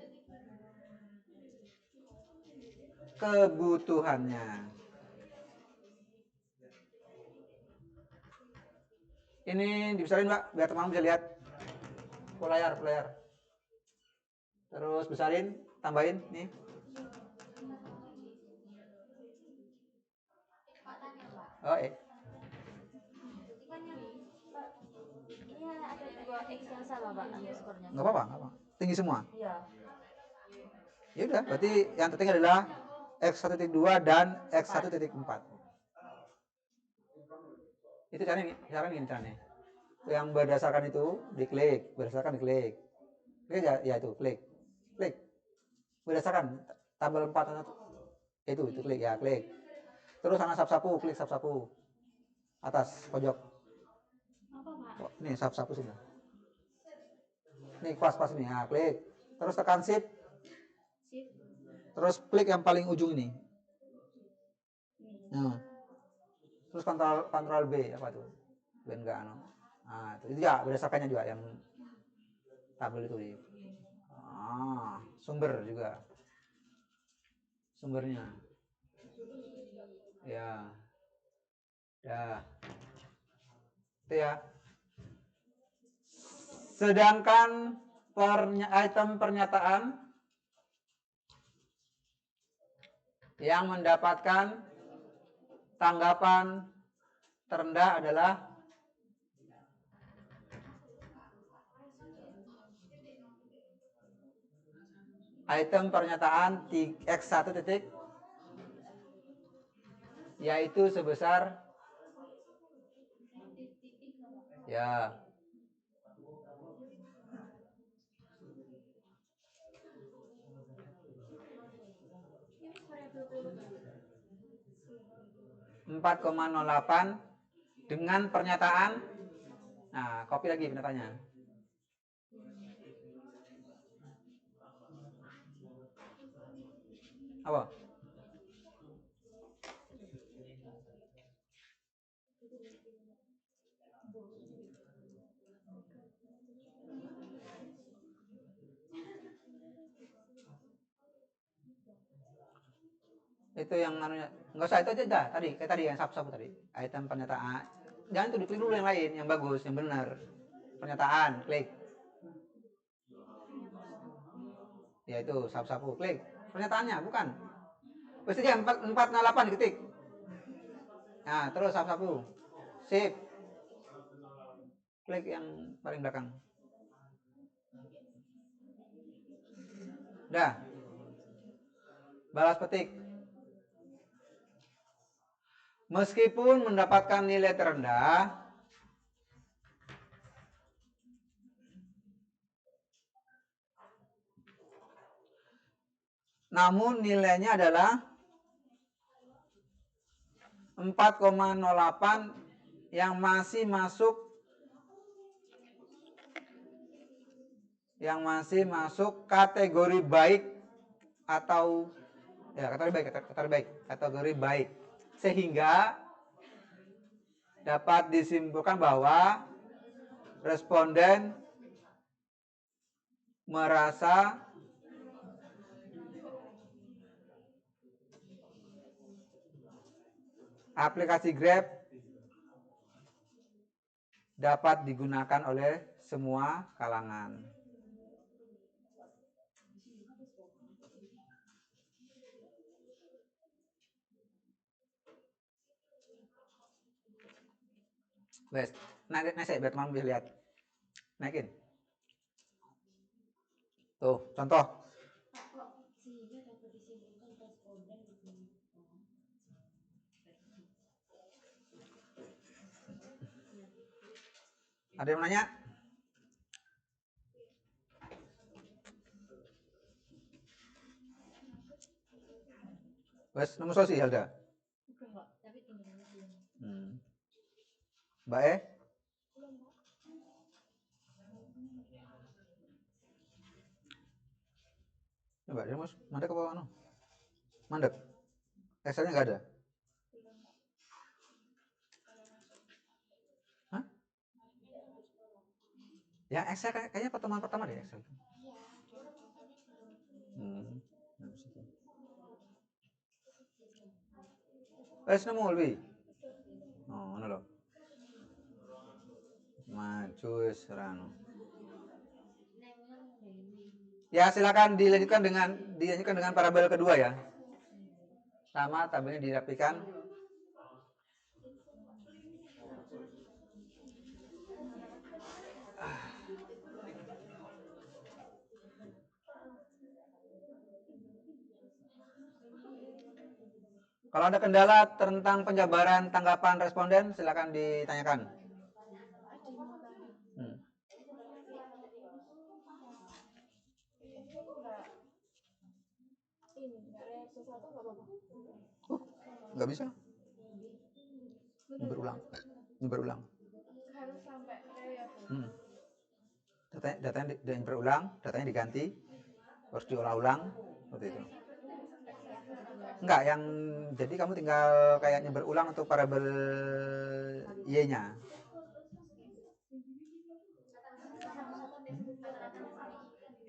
kebutuhannya. Ini dibesarin, Mbak, biar teman-teman bisa lihat. Full layar. Terus besarin, tambahin nih. Oh, Ini ada 2 X yang sama, Pak, underscore-nya. Nggak apa-apa. Tinggi semua. Iya. Ya udah, berarti yang tertinggi adalah X1.2 dan X1.4. Itu caranya. Yang berdasarkan itu diklik, klik ya itu, klik. Berdasarkan tabel 4 itu klik ya, klik. Terus sama sapu, klik sapu. Atas pojok. Apa, Pak? Oh, nih sapu sini. Nih pas ini ya, klik. Terus tekan shift. Terus klik yang paling ujung ini. Nah. Terus kontrol B apa tuh? Ben enggak anu. Nah, itu ya berdasarkannya juga yang tabel itu. Sumber juga. Sumbernya. Ya. Itu ya. Sedangkan item pernyataan yang mendapatkan tanggapan terendah adalah item pernyataan X1 titik, yaitu sebesar ya 4,08 dengan pernyataan. Nah, copy lagi pernyataannya. Apa? Itu yang anunya. Enggak usah, itu aja dah. Kayak tadi yang sapu tadi. Item pernyataan. Jangan tuh, diklik dulu yang lain, yang bagus, yang benar. Pernyataan, klik. Ya itu, sapu, klik. Pernyataannya, bukan. Pasti dia 408 diketik. Nah, terus sapu. Sip. Klik yang paling belakang. Dah. Balas petik. Meskipun mendapatkan nilai terendah, namun nilainya adalah 4,08 yang masih masuk yang masih masuk kategori baik atau ya kategori baik sehingga dapat disimpulkan bahwa responden merasa aplikasi Grab dapat digunakan oleh semua kalangan. Wes, naik biar teman bisa lihat. Naikin. Tuh, contoh. Sehingga dapat disimpulkan responden Ada yang nanya? Wes, nomor sosi Helda. tapi tinggalnya belum. Mbak E? Coba dia mas, mandek apa anu? Mandek. Excelnya nggak ada. Hah? Ya Excel kayaknya pertemuan pertama deh Excel. Wes nemu lebih. Oh, ono lho. Maju serano. Ya silakan dilanjutkan dengan parabel kedua ya. Sama tabelnya dirapikan. Kalau ada kendala tentang penjabaran tanggapan responden, silakan ditanyakan. Enggak reaksi satu nggak apa-apa. Nggak bisa. Berulang. Harus sampai reaksi. Datanya berulang, datanya diganti, harus diolah ulang, seperti itu. Enggak, yang jadi kamu tinggal kayaknya berulang untuk parabel y-nya.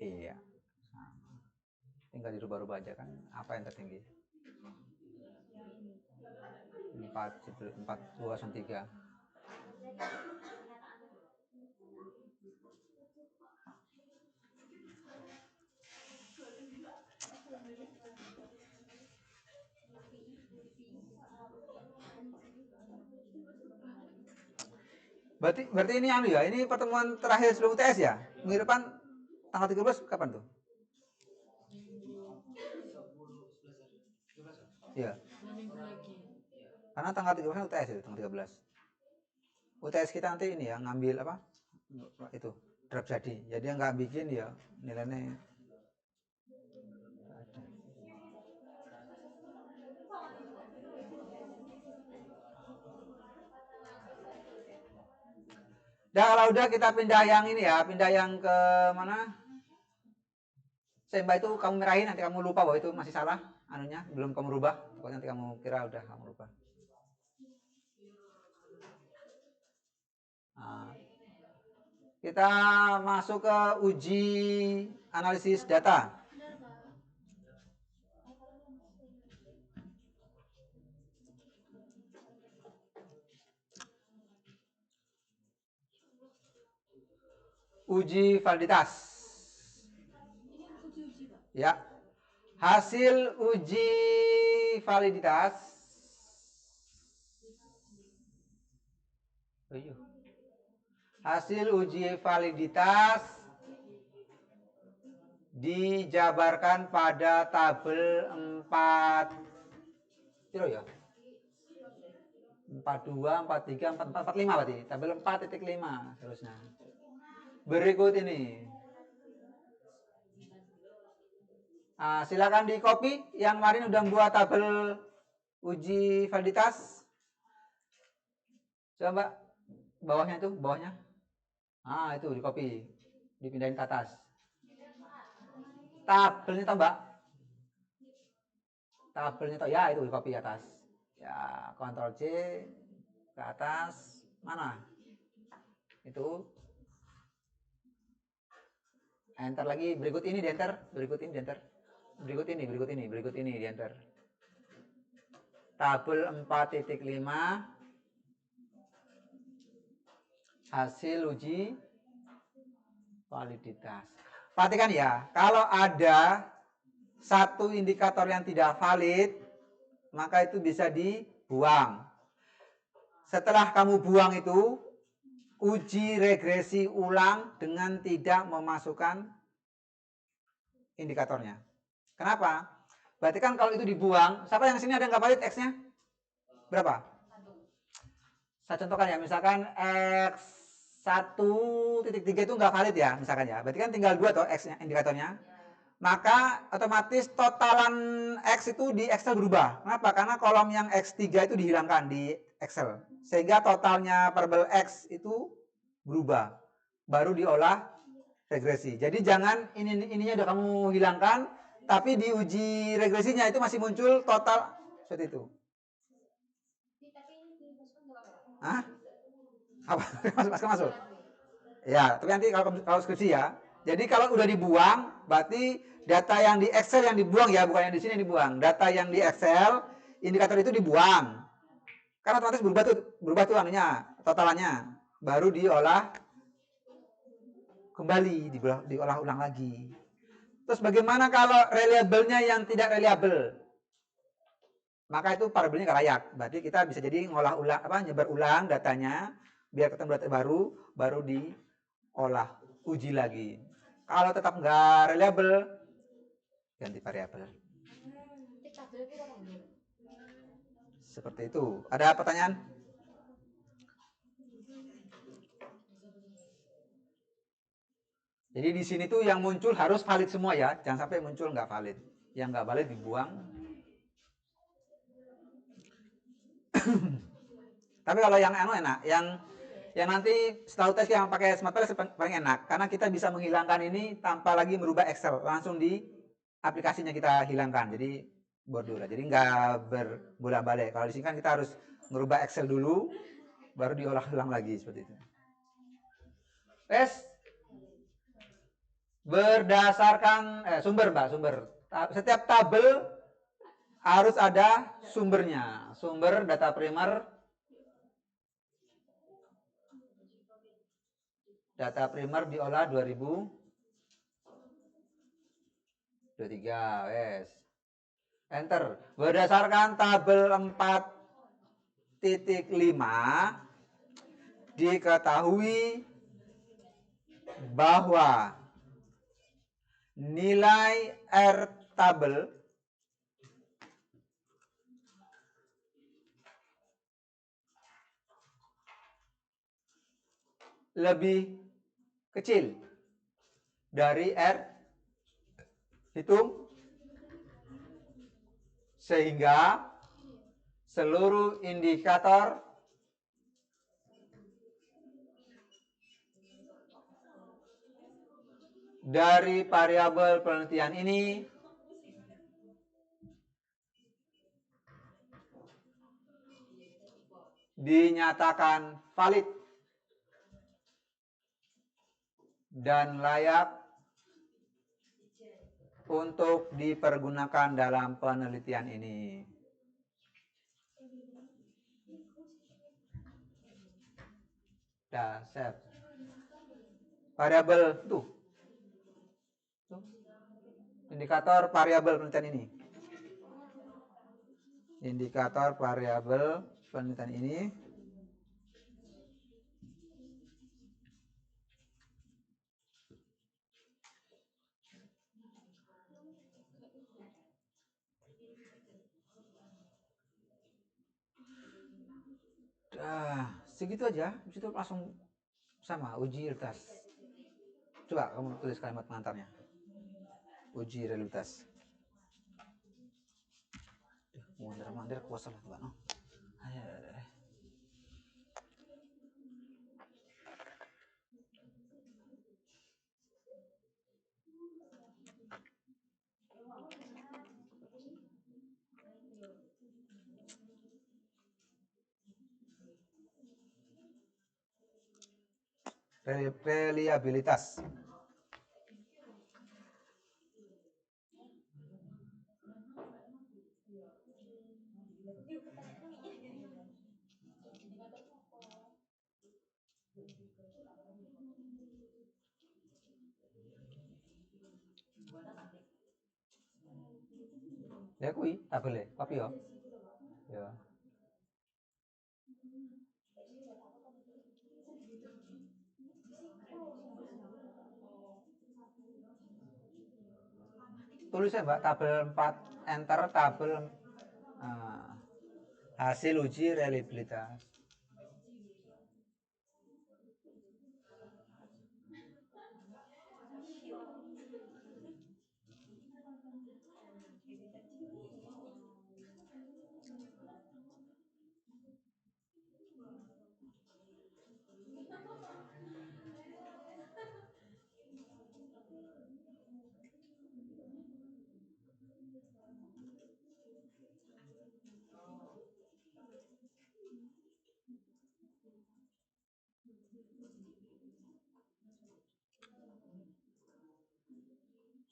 Iya. Tinggal dirubah-rubah aja kan, apa yang tertinggi? 4, 2, 3. Berarti ini anu ya, ini pertemuan terakhir sebelum UTS ya? Minggu depan tanggal 13 kapan tuh? Iya. Karena tanggal 13 UTS itu, tanggal 13. UTS kita nanti ini ya, ngambil apa? Itu, draft jadi. Jadi yang nggak bikin ya nilainya. Nah kalau udah kita pindah yang ini ya, pindah yang ke mana? Semba itu kamu merahin, nanti kamu lupa bahwa itu masih salah anunya, belum kamu rubah. Pokoknya nanti kamu kira udah kamu rubah. Nah, kita masuk ke uji analisis data. Uji validitas. Ya. Hasil uji validitas. Hasil uji validitas dijabarkan pada tabel 4 kilo ya. 42, 43, 44, 45 berarti. Tabel 4.5 seterusnya. Berikut ini. Nah, silakan di copy yang kemarin udah buat tabel uji validitas. Coba bawahnya itu, bawahnya. Ah, itu di copy. Dipindahin ke atas. tabelnya tau Mbak? Tabelnya tau ya, itu copy atas. Ya, Ctrl C ke atas. Mana? Itu enter lagi, berikut ini di enter, berikut ini di enter. Berikut ini di enter. Tabel 4.5 hasil uji validitas. Perhatikan ya, kalau ada satu indikator yang tidak valid, maka itu bisa dibuang. Setelah kamu buang itu, uji regresi ulang dengan tidak memasukkan indikatornya. Kenapa? Berarti kan kalau itu dibuang, siapa yang sini ada nggak valid X-nya? Berapa? Saya contohkan ya, misalkan X 1.3 itu nggak valid ya, misalkan ya. Berarti kan tinggal 2 toh X-nya, indikatornya. Maka otomatis totalan X itu di Excel berubah. Kenapa? Karena kolom yang X3 itu dihilangkan di Excel. Sehingga totalnya variabel X itu berubah. Baru diolah regresi. Jadi jangan ininya udah kamu hilangkan, tapi di uji regresinya itu masih muncul total seperti itu. Hah? Apa? Masuk. Ya, tapi nanti kalau skripsi ya. Jadi kalau udah dibuang, berarti data yang di Excel yang dibuang ya, bukan yang di sini yang dibuang. Data yang di Excel, indikator itu dibuang. Karena otomatis berubah tuh anunya, totalannya. Baru diolah kembali, diolah ulang lagi. Terus bagaimana kalau reliable-nya yang tidak reliable? Maka itu variabelnya nggak layak. Berarti kita bisa jadi ngolah ulang, nyebar ulang datanya, biar ketemu data baru diolah, uji lagi. Kalau tetap nggak reliable, ganti variabel. Seperti itu. Ada pertanyaan? Jadi di sini tuh yang muncul harus valid semua ya, jangan sampai muncul nggak valid. Yang nggak valid dibuang. Tapi kalau yang enak, yang nanti setahu tes yang pakai Smart Files paling enak, karena kita bisa menghilangkan ini tanpa lagi merubah Excel, langsung di aplikasinya kita hilangkan. Jadi bordur, jadi nggak berbolak-balik. Kalau di sini kan kita harus merubah Excel dulu, baru diolah ulang lagi seperti itu. Tes berdasarkan sumber, Mbak, sumber. Setiap tabel harus ada sumbernya. Sumber data primer. Data primer diolah 2023. Wes. Enter. Berdasarkan tabel 4.5 diketahui bahwa nilai R tabel lebih kecil dari R hitung, sehingga seluruh indikator dari variabel penelitian ini dinyatakan valid dan layak untuk dipergunakan dalam penelitian ini. Dah, save. Variabel tuh. Indikator variabel penelitian ini. Indikator variabel penelitian ini segitu aja, habis itu langsung sama uji realitas. Coba kamu tulis kalimat pengantarnya. Uji realitas. Mandir kuasa lah, Mbak. reliabilitas. Ya kuwi tabele, kopi yo. Ya. Tulisnya Mbak tabel 4 enter tabel hasil uji reliabilitas.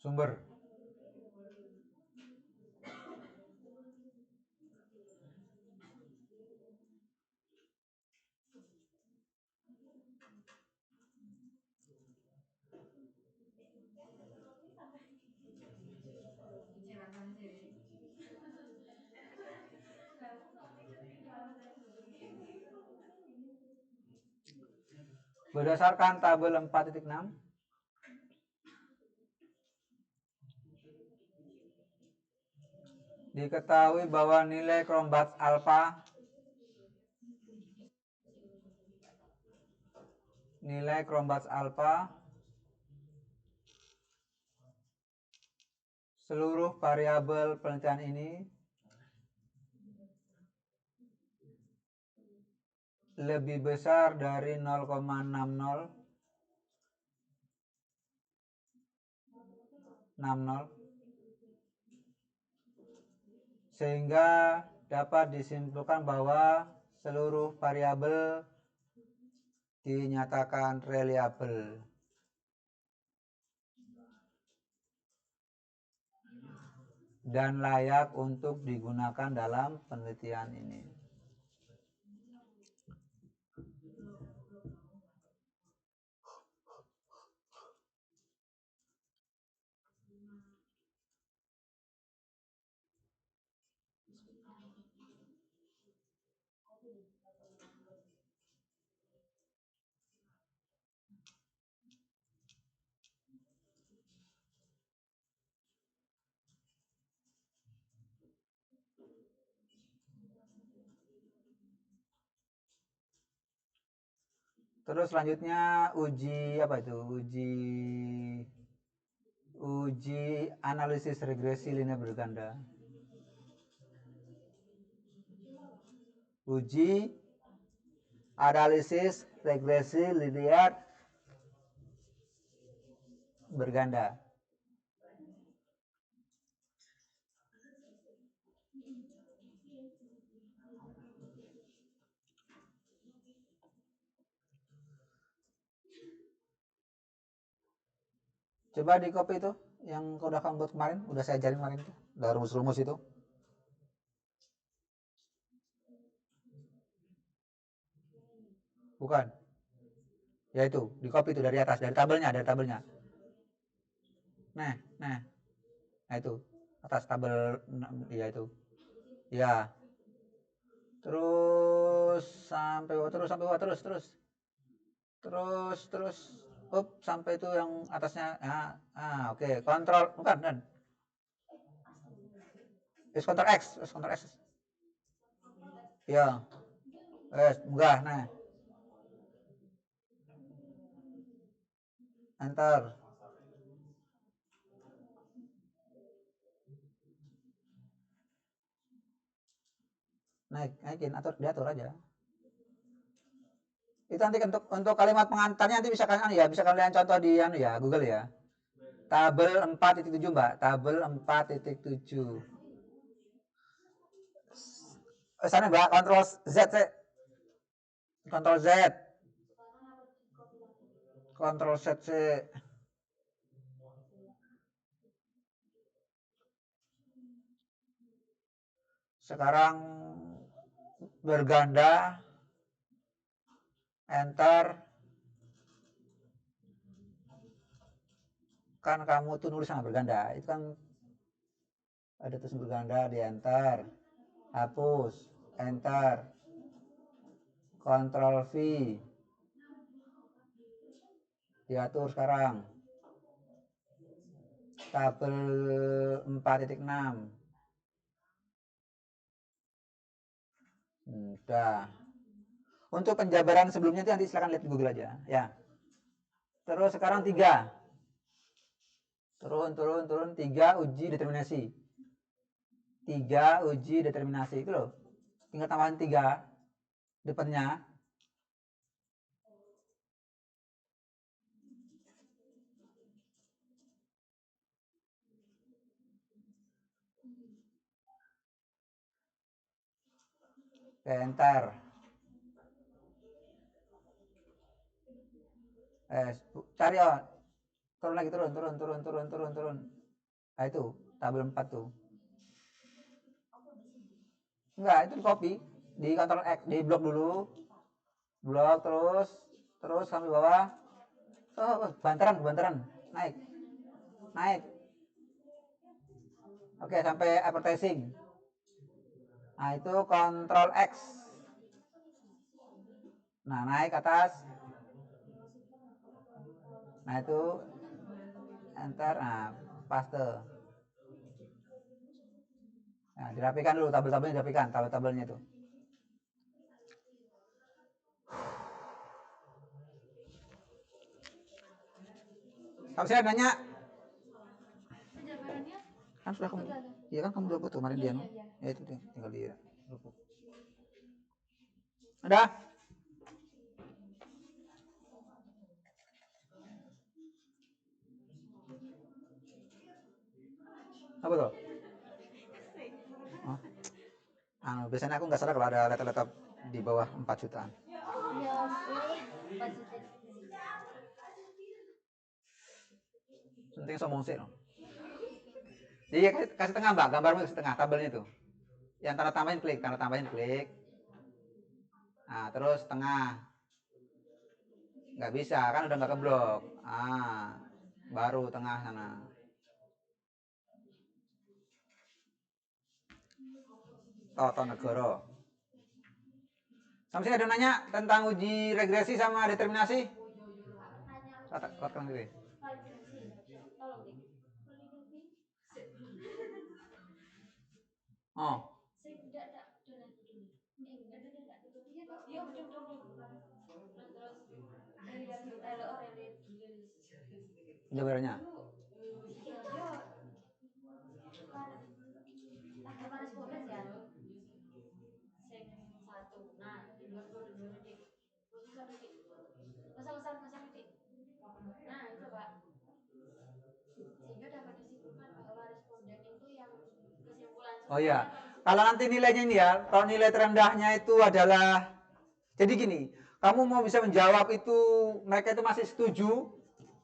Sumber. Berdasarkan tabel 4.6 diketahui bahwa nilai Cronbach's alpha seluruh variabel penelitian ini lebih besar dari 0,60 sehingga dapat disimpulkan bahwa seluruh variabel dinyatakan reliable dan layak untuk digunakan dalam penelitian ini. Terus selanjutnya uji apa itu? Uji analisis regresi linear berganda. Uji analisis regresi linear berganda. Coba di copy itu yang udah kamu buat kemarin, udah saya ajarin kemarin itu, udah rumus-rumus itu. Bukan. Ya itu, di copy itu dari atas, dari tabelnya. Nah, itu atas tabel, ya itu. Ya. Terus sampai bawah terus. Sampai itu yang atasnya. Oke. Kontrol bukan dan. Kontrol X. Ya. Enggak. Nah. Enter. Naikin atau diatur aja. Itu nanti untuk kalimat pengantarnya nanti bisa kalian contoh di Google ya. Tabel 4.7 Mbak, tabel 4.7. Sana Mbak, Ctrl Z. Ctrl Z. Kontrol set C. Sekarang berganda, enter. Kan kamu tuh nulis sama berganda, itu kan ada tulis berganda, di enter. Hapus, enter. Kontrol V. Diatur sekarang. Tabel 4.6. Udah. Untuk penjabaran sebelumnya itu nanti silakan lihat di Google aja, ya. Terus sekarang 3. Turun 3 uji determinasi. 3 uji determinasi itu loh. Tinggal tambahan 3 depannya. Oke, enter. Cari oh. Turun lagi, turun. Nah itu, tabel 4 tuh. Enggak, itu di copy. Di Ctrl X, di blok dulu. Blok terus sampai bawah. Oh, bantaran. Naik. Oke, sampai advertising. Nah, itu Ctrl X. Nah, naik ke atas. Nah, itu enter. Nah, paste. Nah, dirapikan dulu tabel-tabelnya, tabel-tabelnya itu. Kalau saya nanya, Penjabarannya kan sudah kamu, udah ada. iya kan kamu udah butuh kemarin dia, no? Iya. Ya itu tinggal dia. Udah. Apa tuh? Oh. Biasanya aku nggak salah kalau ada laptop di bawah 4 jutaan. Iya, positif. Penting sombong sih, no? Jadi kasih tengah mbak, gambarmu kasih tengah tabelnya itu. Yang tanda tambahin klik. Nah, terus tengah. Nggak bisa, kan udah nggak keblok. Baru tengah sana. Toto Negoro. Sampai sini ada nanya tentang uji regresi sama determinasi? Katakan gitu. Tolong deh. Oh, Saya tidak dulu. Enggak. Iya, betul. Terus dari yang kita orang yang jabarannya. iya, lagi panas bodas ya. Sing satu. Nah, dua dik. Usah dik. Usah dik. Nah, itu Pak. Sehingga dapat disimpulkan bahwa responden itu yang kesimpulan Oh iya. Kalau nanti nilainya ini ya, kalau nilai terendahnya itu adalah, jadi gini, kamu mau bisa menjawab itu mereka itu masih setuju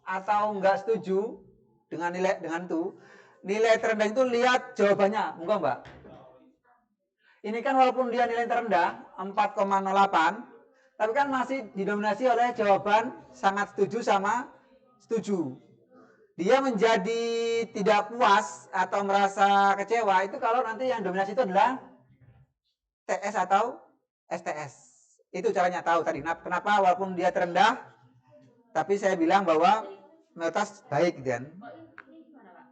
atau enggak setuju dengan itu. Nilai terendah itu lihat jawabannya, enggak mbak? Ini kan walaupun dia nilai terendah 4,08, tapi kan masih didominasi oleh jawaban sangat setuju sama setuju. Dia menjadi tidak puas atau merasa kecewa itu kalau nanti yang dominasi itu adalah TS atau STS. Itu caranya tahu tadi. Kenapa walaupun dia terendah, tapi saya bilang bahwa mayoritas baik kan? ini gimana Pak?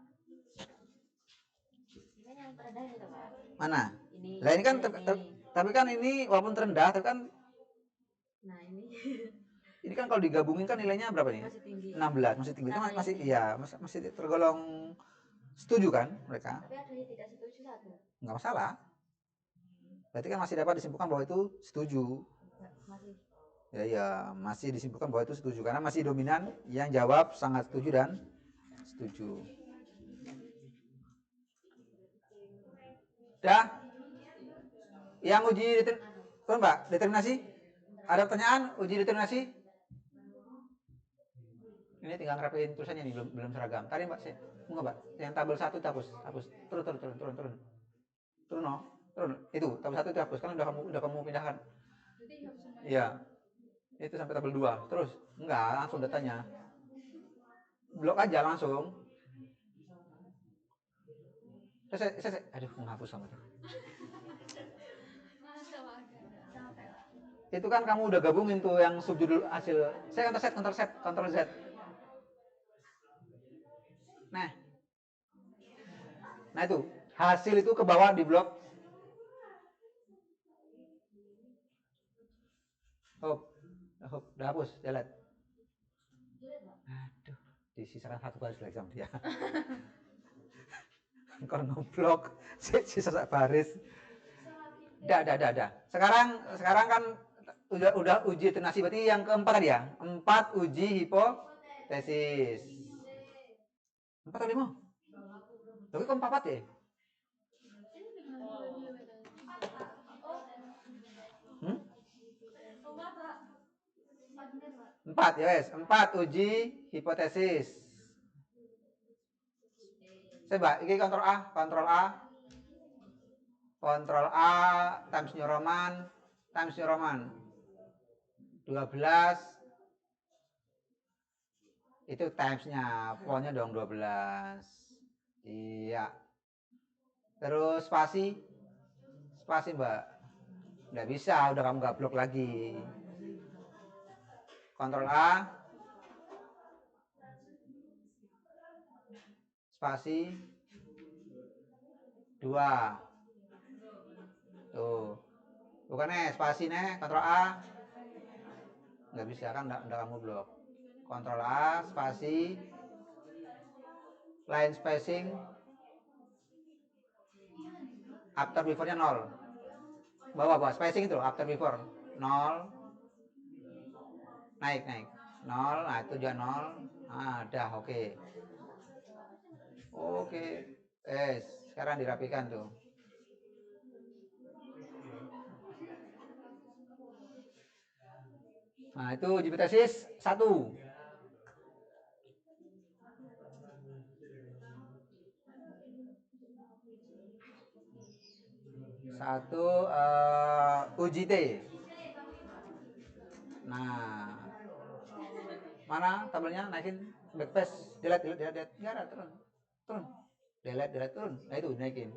Ini yang terendah itu Pak. Mana? Lah ini kan tapi kan ini walaupun terendah, tapi kan nah ini ini kan kalau digabungin kan nilainya berapa nih? masih tinggi. 16, masih tinggi. Itu masih iya, masih tergolong setuju kan mereka? Tapi ada yang tidak setuju satu. Nggak masalah. Berarti kan masih dapat disimpulkan bahwa itu setuju. Masih. Ya, masih disimpulkan bahwa itu setuju karena masih dominan yang jawab sangat setuju dan setuju. Dah? Yang uji Mbak, determinasi? Ada pertanyaan uji determinasi? Ini tinggal ngerapiin tulisannya nih, belum seragam. Tadi Mbak, enggak Mbak, yang tabel 1 itu hapus. Turun no. Turun. Itu tabel 1 itu hapus, kan udah kamu pindahkan. Jadi harus semuanya. Iya. Itu sampai tabel 2. Terus enggak, langsung datanya. Blok aja langsung. Saya. Aduh, menghapus sama tuh. Masa warga capek lah. Itu kan kamu udah gabungin tuh yang subjudul hasil. Saya Ctrl Z. Nah itu hasil itu ke bawah di blok. Hop, udah hapus, delete. Aduh, disisakan 1 baris lagi sama dia. Kalau ngeblok, sisa baris. Dah. Sekarang kan udah uji alternasi, berarti yang keempat tadi ya. 4 uji hipotesis. 4 atau 5? Tapi kok 4 ya? Hmm? 4 ya wes. 4 uji hipotesis. Coba, ini kontrol A times New Roman 12 itu timesnya, fontnya dong 12. Iya. Terus spasi Mbak, nggak bisa, udah kamu gablok lagi. Kontrol A, spasi 2. Tuh, bukannya spasi nih, kontrol A, nggak bisa kan, udah kamu blok. Kontrol A, spasi, line spacing, after before-nya 0. Bawah spacing itu after before 0. Naik 0. Nah itu juga 0. Dah oke. Sekarang dirapikan tuh. Nah itu uji hipotesis 1. Uji T. Nah, mana tabelnya, naikin, backpass, delete, enggak, turun. Delete, turun. Nah itu naikin.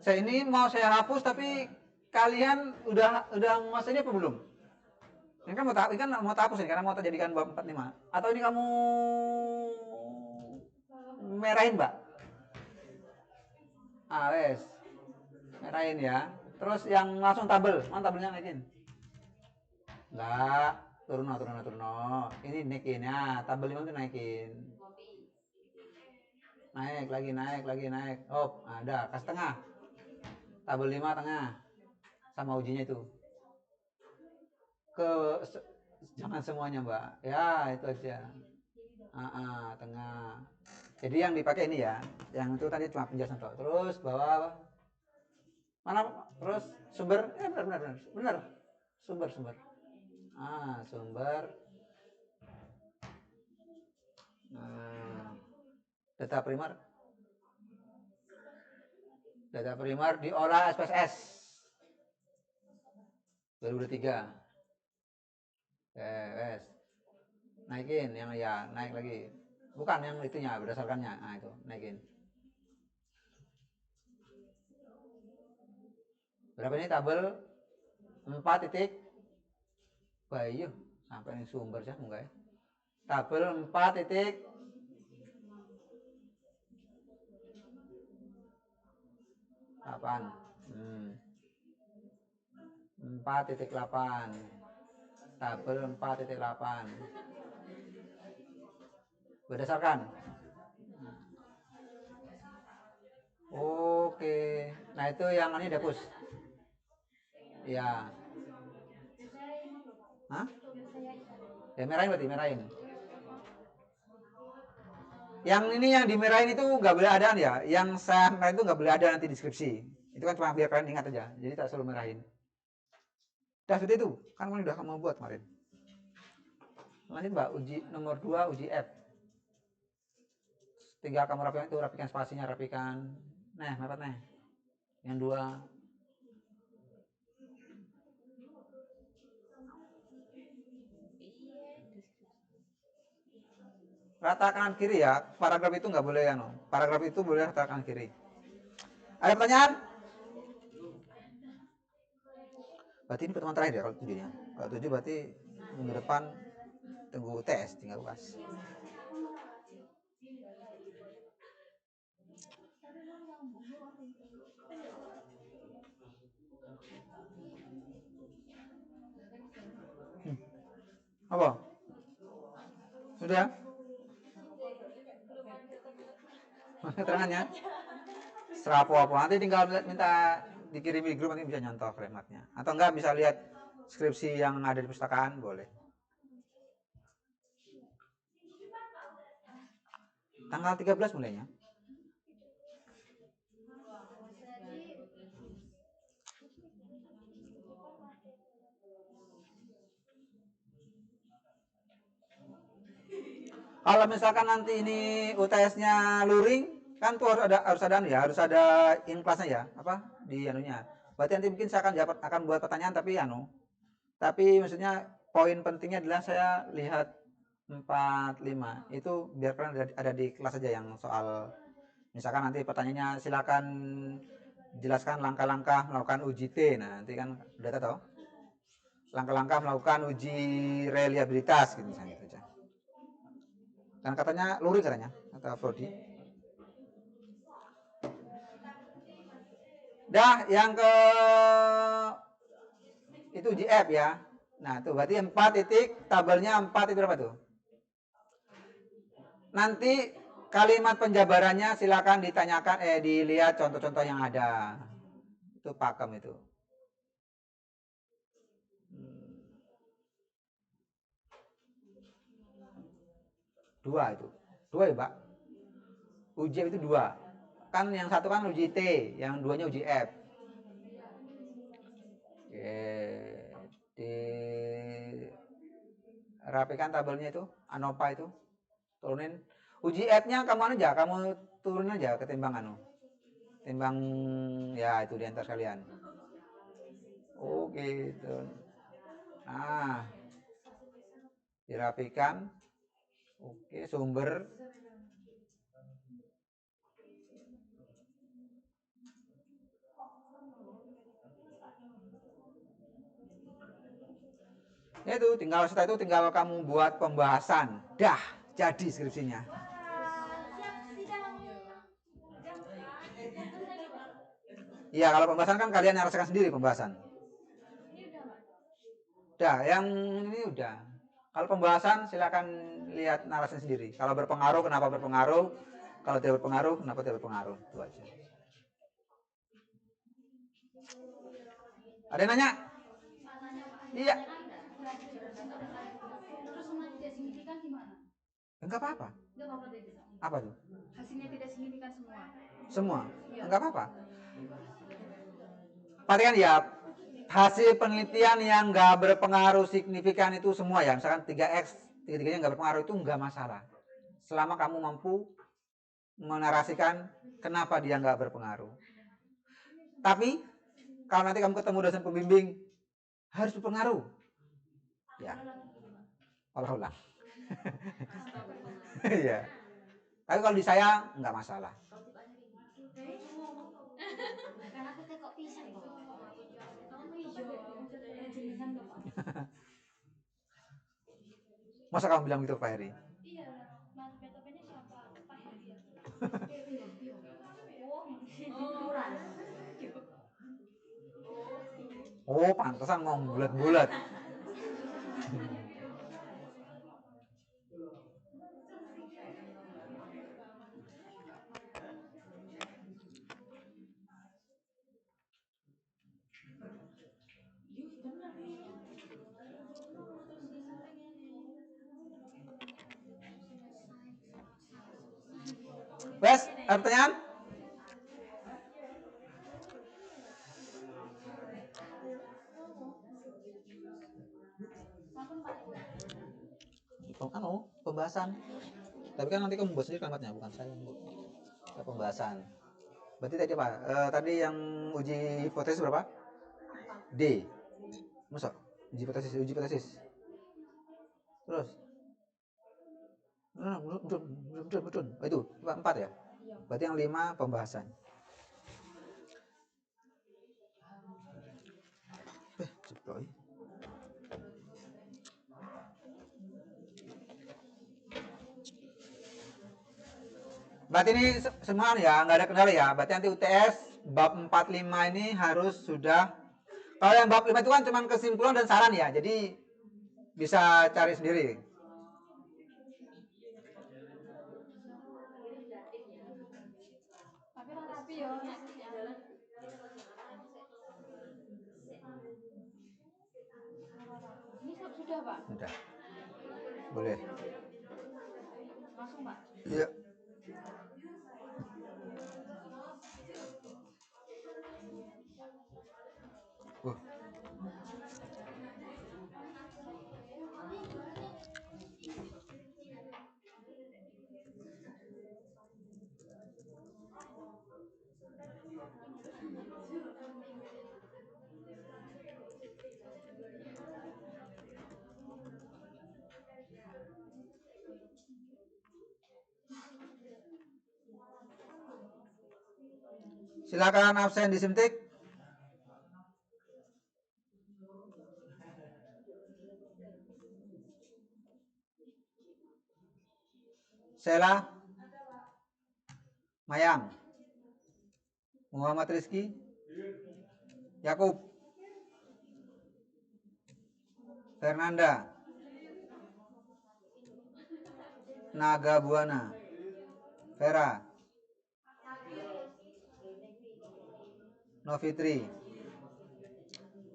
Ini mau saya hapus, tapi kalian udah nguasain ini apa belum? Ini kan mau tak hapus ini karena mau tak jadikan bab 45. Atau ini kamu merahin, Mbak? Wes. Merahin ya. Terus yang langsung tabel, mana tabelnya naikin? Enggak, turun. Ini naikin ya, tabel 5 itu naikin. Naik lagi. Hop, ada, kasih tengah. Tabel 5 tengah. Sama ujinya itu. Jangan semuanya, Mbak. Ya, itu aja. Tengah. Jadi yang dipakai ini ya. Yang itu tadi cuma penjelasan toh. Terus bawah mana? Terus sumber. Benar. Sumber. Sumber. Data primer diolah SPSS 2023. Wes. Naikin yang ya, naik lagi. Bukan yang itunya, berdasarkannya. Nah, itu naikin. Berapa ini tabel 4 titik. Bayu sampai ini sumber sih enggak ya. Tabel 4 titik 8. 4.8. Tabel 4.8. Berdasarkan. Oke. Nah, itu yang ini dihapus. Ya. Hah? Ya merahin berarti, merahin. Yang ini yang dimerahin itu nggak boleh ada ya. Yang saya merahin itu nggak boleh ada nanti deskripsi. Itu kan cuma biar kalian ingat aja. Jadi tak selalu merahin. Dah seperti itu. Kan udah kamu buat kemarin. Lanjut Mbak, uji nomor 2 uji F. Tinggal kamu rapikan itu, rapikan spasinya, rapikan. Nah, mepet nih. Yang 2. Rata kanan kiri ya. Paragraf itu nggak boleh ya, no. Paragraf itu boleh rata kanan kiri. Ada pertanyaan? Berarti ini pertemuan terakhir ya kalau 7 ya. Kalau 7 berarti minggu depan tunggu tes, tinggal UAS. Apa? Sudah? Keterangannya? Serapo apa? Nanti tinggal minta dikirim di grup, nanti bisa nyontoh formatnya. Atau enggak bisa lihat skripsi yang ada di perpustakaan, boleh. Tanggal 13 mulainya. Kalau misalkan nanti ini UTS-nya luring, kan tuh harus ada in kelasnya ya, apa di anunya. Berarti nanti mungkin saya akan buat pertanyaan tapi maksudnya poin pentingnya adalah saya lihat 4, 5 itu biar kalian ada di kelas aja yang soal misalkan nanti pertanyaannya silakan jelaskan langkah-langkah melakukan uji T. Nah, nanti kan udah tahu langkah-langkah melakukan uji reliabilitas gitu misalnya gitu aja. Dan katanya luring katanya kata Prodi. Dah yang ke itu uji F ya. Nah, tuh berarti 4 titik tabelnya 4 itu berapa tuh? Nanti kalimat penjabarannya silakan ditanyakan dilihat contoh-contoh yang ada. Itu pakem itu. Dua itu. Dua ya, Pak. Uji F itu 2. Kan yang satu kan uji T, yang duanya uji F. Oke. Rapikan tabelnya itu, ANOVA itu. Turunin. Uji F-nya kamu aja, kamu turunin aja ketimbang timbang ya itu di antar kalian. Oh gitu. Nah, dirapikan. Oke, sumber. Ya itu setelah itu tinggal kamu buat pembahasan. Dah, jadi skripsinya. Iya, kalau pembahasan kan kalian yang rasakan sendiri pembahasan. Udah, yang ini udah. Kalau pembahasan silakan lihat narasi sendiri. Kalau berpengaruh, kenapa berpengaruh? Kalau tidak berpengaruh, kenapa tidak berpengaruh? Itu aja. Ada yang nanya? Iya. Terus tidak signifikan gimana? Enggak apa-apa. Enggak apa-apa deh. Apa tuh? Hasilnya tidak signifikan semua. Semua? Iya. Enggak apa-apa. Perhatikan ya, hasil penelitian yang nggak berpengaruh signifikan itu semua ya, misalkan 3X, tiga-tiganya nggak berpengaruh itu nggak masalah. Selama kamu mampu menarasikan kenapa dia nggak berpengaruh. Tapi, kalau nanti kamu ketemu dosen pembimbing, harus berpengaruh. Ya, olah ulang. Iya. Tapi kalau di saya nggak masalah. Karena aku kok pisah kok. Masa kamu bilang gitu ke Pak Heri? Iya, Mas BTP-nya siapa? Pak Heri ya? Oh, pantesan ngomong bulat-bulat. Wes, ada pertanyaan? Pembahasan. Tapi kan nanti kamu buat sendiri kalimatnya, bukan saya yang buat. Pembahasan. Berarti tadi apa? Tadi yang uji hipotesis berapa? D. Masa? Uji hipotesis. Terus? Betul. Oh, itu 4 ya? Berarti yang 5 pembahasan. Ceplok. Berarti ini semua ya, nggak ada kendala ya. Berarti nanti UTS bab 45 ini harus sudah. Kalau yang bab 5 itu kan cuma kesimpulan dan saran ya. Jadi bisa cari sendiri. Tapi rapi ya. Ini sudah, Pak? Sudah. Boleh. Langsung, Pak? Iya. Silakan absen disuntik. Sela, Mayang, Muhammad Rizky, Yakub, Fernanda, Naga Buana, Vera, Novitri,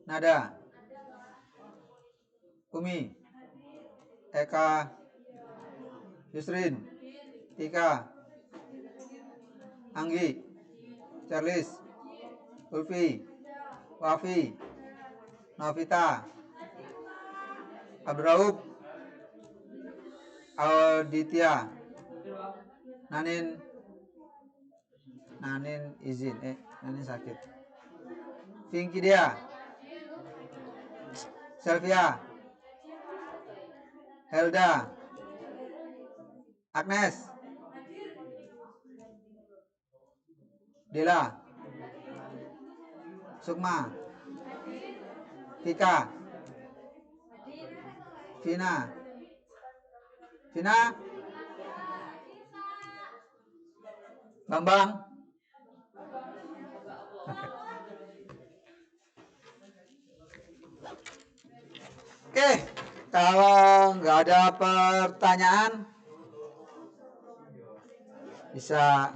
Nada, Umi, Eka, Yusrin, Tika, Anggi, Charles, Ulfi, Wafi, Novita, Abdurraub, Auditya, Nanin izin, Nanin sakit. Pinky dia, Selvia, Helda, Agnes, Dela, Sukma, Tika, Vina, Bambang. Oke, kalau nggak ada pertanyaan bisa